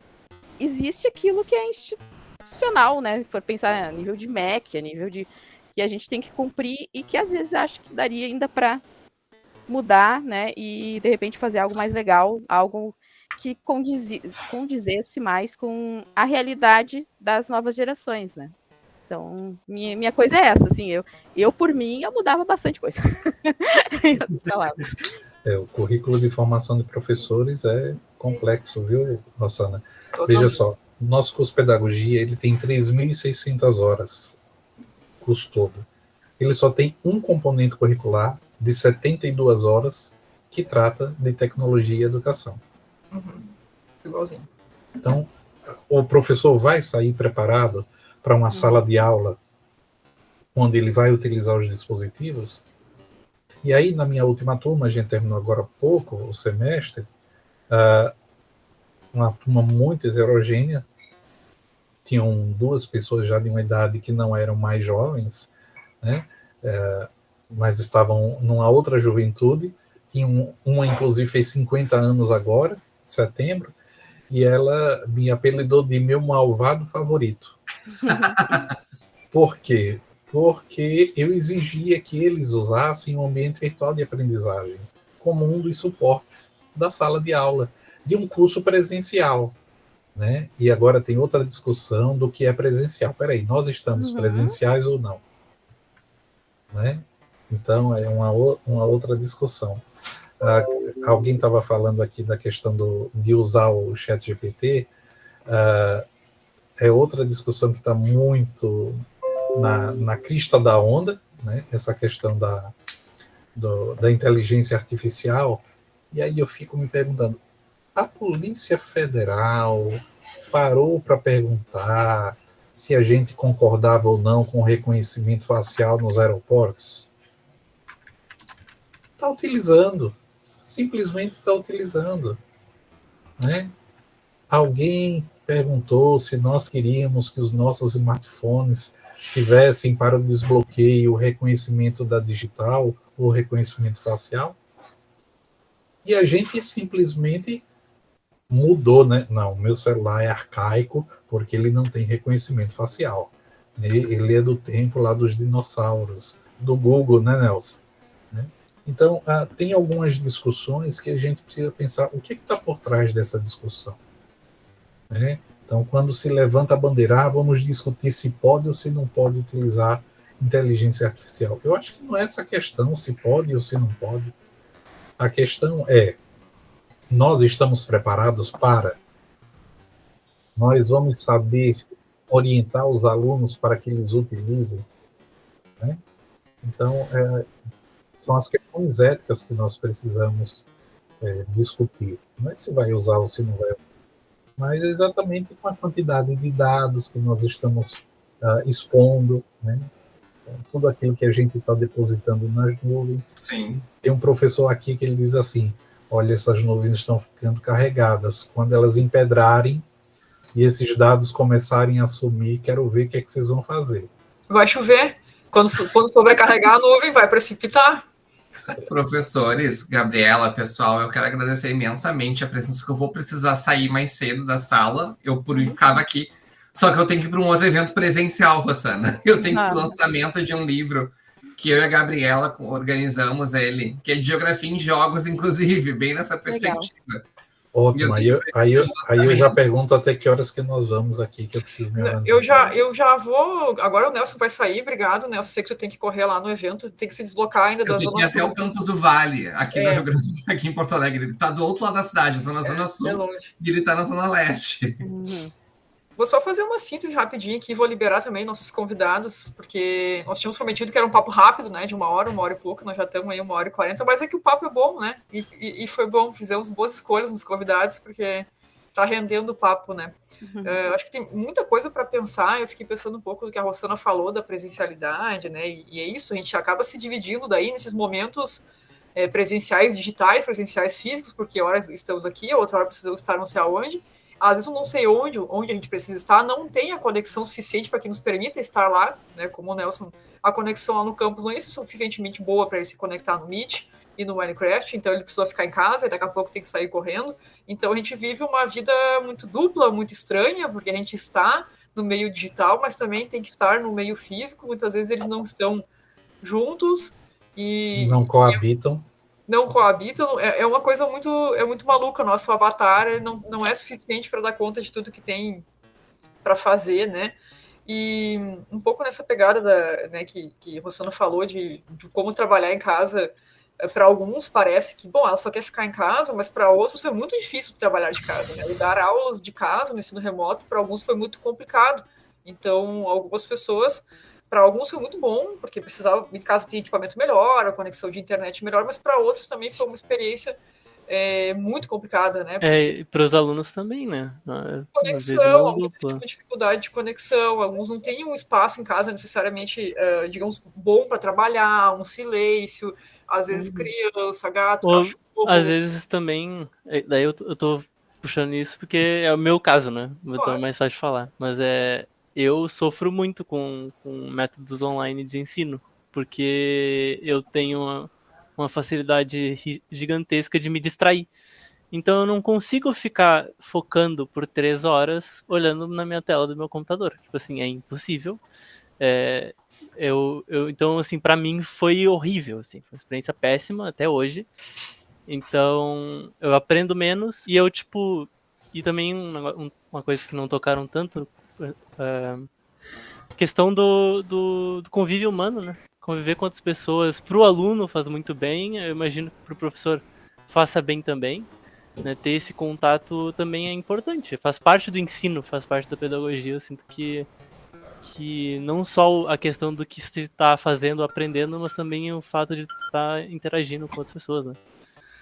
existe aquilo que é institucional, né, se for pensar a nível de MEC, a nível de que a gente tem que cumprir e que às vezes acho que daria ainda para mudar, né, e de repente fazer algo mais legal, algo que condizesse mais com a realidade das novas gerações, né. Então, minha coisa é essa, assim, eu por mim, eu mudava bastante coisa. Em outras palavras. O currículo de formação de professores é complexo, viu, Rossana? Totalmente. Veja só, nosso curso de pedagogia, ele tem 3.600 horas, curso todo. Ele só tem um componente curricular de 72 horas que trata de tecnologia e educação. Igualzinho. Então, o professor vai sair preparado para uma sala de aula onde ele vai utilizar os dispositivos? E aí, na minha última turma, a gente terminou agora há pouco o semestre, uma turma muito heterogênea, tinham 2 pessoas já de uma idade que não eram mais jovens, né, mas estavam numa outra juventude, uma inclusive fez 50 anos agora, em setembro, e ela me apelidou de meu malvado favorito. Por quê? Porque eu exigia que eles usassem um ambiente virtual de aprendizagem como um dos suportes da sala de aula, de um curso presencial, né? E agora tem outra discussão do que é presencial. Peraí, nós estamos presenciais ou não? Né? Então, é uma outra discussão. Alguém estava falando aqui da questão de usar o ChatGPT, é outra discussão que está muito na crista da onda, né? Essa questão da inteligência artificial, E aí eu fico me perguntando, a Polícia Federal parou para perguntar se a gente concordava ou não com o reconhecimento facial nos aeroportos? Está utilizando, simplesmente está utilizando, né? Alguém perguntou se nós queríamos que os nossos smartphones tivessem para o desbloqueio o reconhecimento da digital ou reconhecimento facial? E a gente simplesmente mudou, né? Não, meu celular é arcaico porque ele não tem reconhecimento facial. Ele é do tempo lá dos dinossauros, do Google, né, Nelson? Então, tem algumas discussões que a gente precisa pensar o que está por trás dessa discussão. Né? Então, quando se levanta a bandeira, vamos discutir se pode ou se não pode utilizar inteligência artificial. Eu acho que não é essa a questão, se pode ou se não pode. A questão é, nós estamos preparados para? Nós vamos saber orientar os alunos para que eles utilizem? Né? Então, são as questões éticas que nós precisamos discutir. Não é se vai usar ou se não vai usar, mas exatamente com a quantidade de dados que nós estamos expondo, né? Tudo aquilo que a gente está depositando nas nuvens. Sim. Tem um professor aqui que ele diz assim, olha, essas nuvens estão ficando carregadas, quando elas empedrarem e esses dados começarem a sumir, quero ver o que é que vocês vão fazer. Vai chover, quando sobrecarregar a nuvem, vai precipitar. Professores, Gabriela, pessoal, eu quero agradecer imensamente a presença, que eu vou precisar sair mais cedo da sala, eu por mim ficava aqui, só que eu tenho que ir para um outro evento presencial, Rossana. Eu tenho que ir para o lançamento de um livro que eu e a Gabriela organizamos ele, que é de geografia em jogos, inclusive, bem nessa perspectiva. Legal. Ótimo, aí eu já pergunto até que horas que nós vamos aqui, que eu preciso me organizar. Eu já vou, agora o Nelson vai sair, obrigado, Nelson, sei que tu tem que correr lá no evento, tem que se deslocar ainda da Zona Sul. Até o Campus do Vale, aqui, aqui em Porto Alegre, ele está do outro lado da cidade, estou na Zona Sul, e ele está na Zona Leste. Vou só fazer uma síntese rapidinho aqui, vou liberar também nossos convidados, porque nós tínhamos prometido que era um papo rápido, né, de uma hora e pouco, nós já estamos aí 1h40, mas é que o papo é bom, né, e foi bom, fizemos boas escolhas nos convidados, porque tá rendendo o papo, né. Acho que tem muita coisa para pensar, eu fiquei pensando um pouco do que a Rossana falou da presencialidade, né, e é isso, a gente acaba se dividindo daí nesses momentos presenciais digitais, presenciais físicos, porque horas estamos aqui, outra hora precisamos estar não sei aonde. Às vezes eu não sei onde a gente precisa estar, não tem a conexão suficiente para que nos permita estar lá, né? Como o Nelson, a conexão lá no campus não é suficientemente boa para ele se conectar no Meet e no Minecraft, então ele precisa ficar em casa e daqui a pouco tem que sair correndo. Então a gente vive uma vida muito dupla, muito estranha, porque a gente está no meio digital, mas também tem que estar no meio físico, muitas vezes eles não estão juntos e não coabitam. Não coabitam, é uma coisa muito maluca. Nosso avatar não é suficiente para dar conta de tudo que tem para fazer, né? E um pouco nessa pegada né, que Rossana falou de como trabalhar em casa, para alguns parece que, bom, ela só quer ficar em casa, mas para outros é muito difícil trabalhar de casa, né? E dar aulas de casa no ensino remoto, para alguns foi muito complicado. Então, algumas pessoas... Para alguns foi muito bom, porque precisava, em casa, ter equipamento melhor, a conexão de internet melhor, mas para outros também foi uma experiência muito complicada, né? E para os alunos também, né? Conexão, alguns têm dificuldade de conexão, alguns não têm um espaço em casa necessariamente, digamos, bom para trabalhar, um silêncio, às vezes criança, gato, cachorro. Às vezes também, daí eu tô puxando isso porque é o meu caso, né? Então é mais fácil de falar, mas eu sofro muito com métodos online de ensino, porque eu tenho uma facilidade gigantesca de me distrair. Então eu não consigo ficar focando por 3 horas olhando na minha tela do meu computador. Tipo assim, é impossível. Então, assim, pra mim foi horrível, assim, foi uma experiência péssima até hoje. Então, eu aprendo menos e eu, tipo... E também uma coisa que não tocaram tanto... questão do convívio humano, né? Conviver com outras pessoas pro aluno faz muito bem, eu imagino que pro professor faça bem também, né? Ter esse contato também é importante, faz parte do ensino, faz parte da pedagogia. Eu sinto que não só a questão do que se está fazendo, aprendendo, mas também o fato de estar interagindo com outras pessoas, né?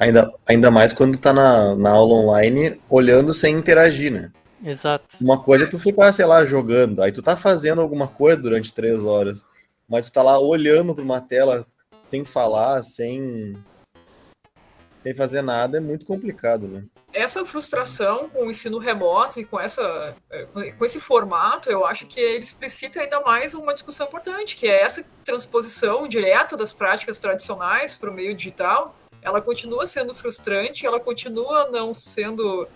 Ainda mais quando tá na aula online, olhando sem interagir, né? Exato. Uma coisa é tu ficar, sei lá, jogando, aí tu tá fazendo alguma coisa durante 3 horas, mas tu tá lá olhando pra uma tela sem falar, sem fazer nada, é muito complicado, né? Essa frustração com o ensino remoto e com esse formato, eu acho que ele explicita ainda mais uma discussão importante, que é essa transposição direta das práticas tradicionais para o meio digital. Ela continua sendo frustrante, ela continua não sendo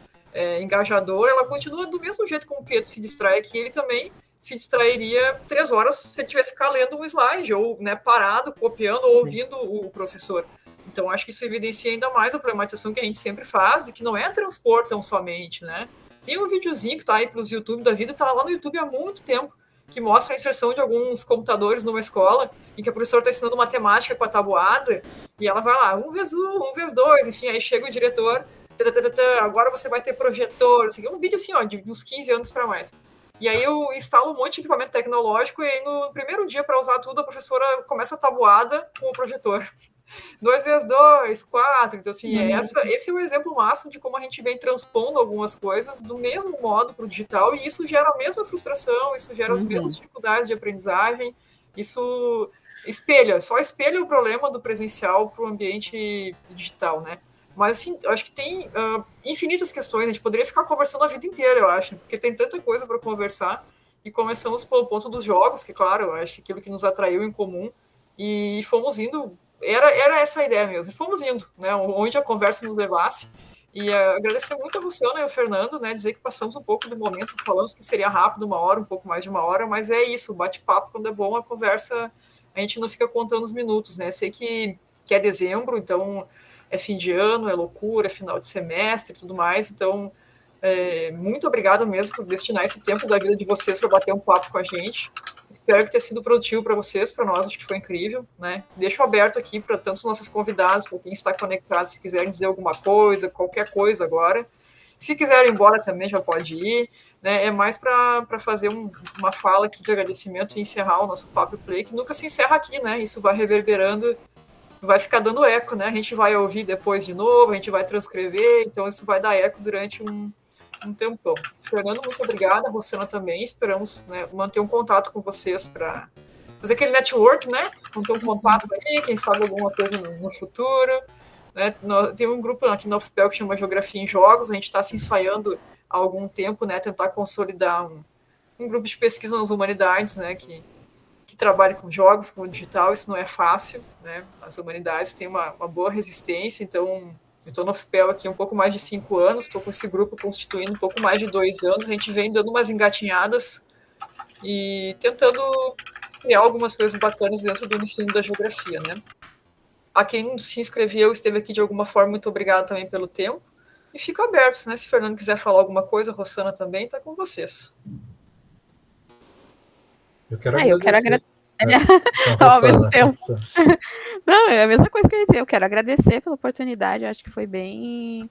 engajadora, ela continua do mesmo jeito como o Pietro se distrai aqui, ele também se distrairia 3 horas se ele tivesse ficar lendo um slide, ou parado, copiando, ou ouvindo o professor. Então, acho que isso evidencia ainda mais a problematização que a gente sempre faz, de que não é transpor tão somente, né? Tem um videozinho que tá aí pros YouTube da vida, tá lá no YouTube há muito tempo, que mostra a inserção de alguns computadores numa escola, em que a professora tá ensinando matemática com a tabuada, e ela vai lá, 1 vezes 1, 1 vezes 2, enfim, aí chega o diretor, agora você vai ter projetor, assim, um vídeo assim, ó, de uns 15 anos para mais. E aí eu instalo um monte de equipamento tecnológico, e aí no primeiro dia para usar tudo, a professora começa a tabuada com o projetor. 2 vezes 2, 4. Então, assim, esse é o exemplo máximo de como a gente vem transpondo algumas coisas do mesmo modo para o digital, e isso gera a mesma frustração, isso gera as mesmas dificuldades de aprendizagem, isso só espelha o problema do presencial para o ambiente digital, né? Mas, assim, eu acho que tem infinitas questões, a gente poderia ficar conversando a vida inteira, eu acho, porque tem tanta coisa para conversar, e começamos pelo ponto dos jogos, que, claro, eu acho que aquilo que nos atraiu em comum, e fomos indo. Era essa a ideia mesmo. E fomos indo, né? Onde a conversa nos levasse. E agradecer muito a Luciana e ao Fernando, né? Dizer que passamos um pouco do momento, falamos que seria rápido, 1 hora, um pouco mais de 1 hora, mas é isso, o bate-papo, quando é bom, a conversa, a gente não fica contando os minutos, né? Sei que é dezembro, então é fim de ano, é loucura, é final de semestre e tudo mais, então muito obrigado mesmo por destinar esse tempo da vida de vocês para bater um papo com a gente. Espero que tenha sido produtivo para vocês, para nós, acho que foi incrível, né? Deixo aberto aqui para tantos nossos convidados, para quem está conectado, se quiserem dizer alguma coisa, qualquer coisa agora. Se quiserem ir embora também, já pode ir, né? É mais para fazer uma fala aqui de agradecimento e encerrar o nosso Papo Play, que nunca se encerra aqui, né? Isso vai reverberando, vai ficar dando eco, né? A gente vai ouvir depois de novo, a gente vai transcrever, então isso vai dar eco durante um tempão. Fernando, muito obrigada. Rosana também. Esperamos, né, manter um contato com vocês para fazer aquele network, né? Manter um contato aí, quem sabe alguma coisa no futuro. Né? Tem um grupo aqui na UFPEL que chama Geografia em Jogos. A gente está se ensaiando há algum tempo, né? Tentar consolidar um grupo de pesquisa nas humanidades, né? Que trabalhe com jogos, com o digital. Isso não é fácil, né? As humanidades têm uma boa resistência, então eu estou no UFPEL aqui há um pouco mais de 5 anos, estou com esse grupo constituindo um pouco mais de 2 anos, a gente vem dando umas engatinhadas e tentando criar algumas coisas bacanas dentro do ensino da geografia, né? A quem se inscreveu, esteve aqui de alguma forma, muito obrigado também pelo tempo, e fico aberto, né? Se o Fernando quiser falar alguma coisa, a Rosana também, está com vocês. Eu quero agradecer. Ao mesmo tempo. Não, é a mesma coisa que eu ia dizer. Eu quero agradecer pela oportunidade. Eu acho que foi bem.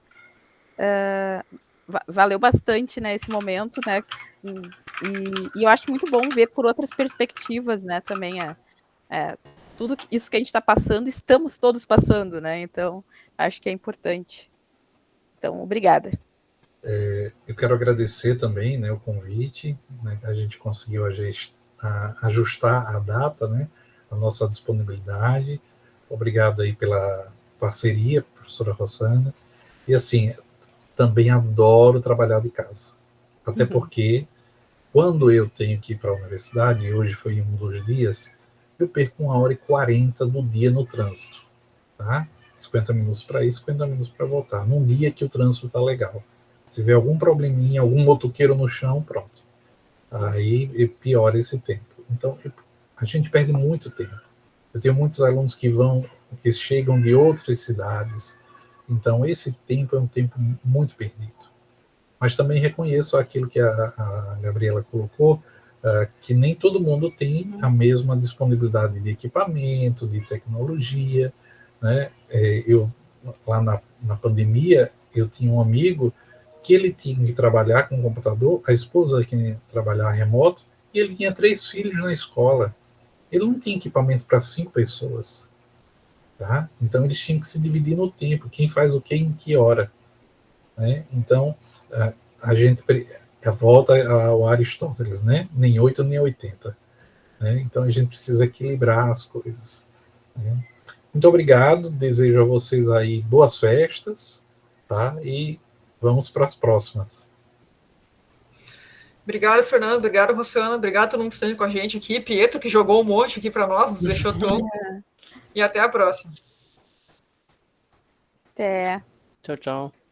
Valeu bastante, né, esse momento, né? E eu acho muito bom ver por outras perspectivas, né? Também tudo isso que a gente está passando, estamos todos passando, né? Então, acho que é importante. Então, obrigada. Eu quero agradecer também, né, o convite, né, a gente conseguiu ajustar a data, né, a nossa disponibilidade. Obrigado aí pela parceria, professora Rosana. E assim, também adoro trabalhar de casa. Até porque, quando eu tenho que ir para a universidade, e hoje foi um dos dias, eu perco 1h40 do dia no trânsito. Tá? 50 minutos para ir, 50 minutos para voltar. Num dia que o trânsito está legal. Se vê algum probleminha, algum motoqueiro no chão, pronto. Aí piora esse tempo. Então, a gente perde muito tempo. Eu tenho muitos alunos que chegam de outras cidades. Então, esse tempo é um tempo muito perdido. Mas também reconheço aquilo que a Gabriela colocou, que nem todo mundo tem a mesma disponibilidade de equipamento, de tecnologia, né? Lá na pandemia, eu tinha um amigo que ele tinha que trabalhar com computador, a esposa tinha que trabalhar remoto, e ele tinha 3 filhos na escola. Ele não tinha equipamento para 5 pessoas. Tá? Então, eles tinham que se dividir no tempo, quem faz o que em que hora. Né? Então, a gente volta ao Aristóteles, né? Nem 8 nem 80. Né? Então, a gente precisa equilibrar as coisas. Né? Muito obrigado, desejo a vocês aí boas festas, tá? E vamos para as próximas. Obrigado, Fernando. Obrigado, Rossana. Obrigado a todo mundo que esteve com a gente aqui. Pietro, que jogou um monte aqui para nós, nos deixou todo. E até a próxima. Até. Tchau, tchau.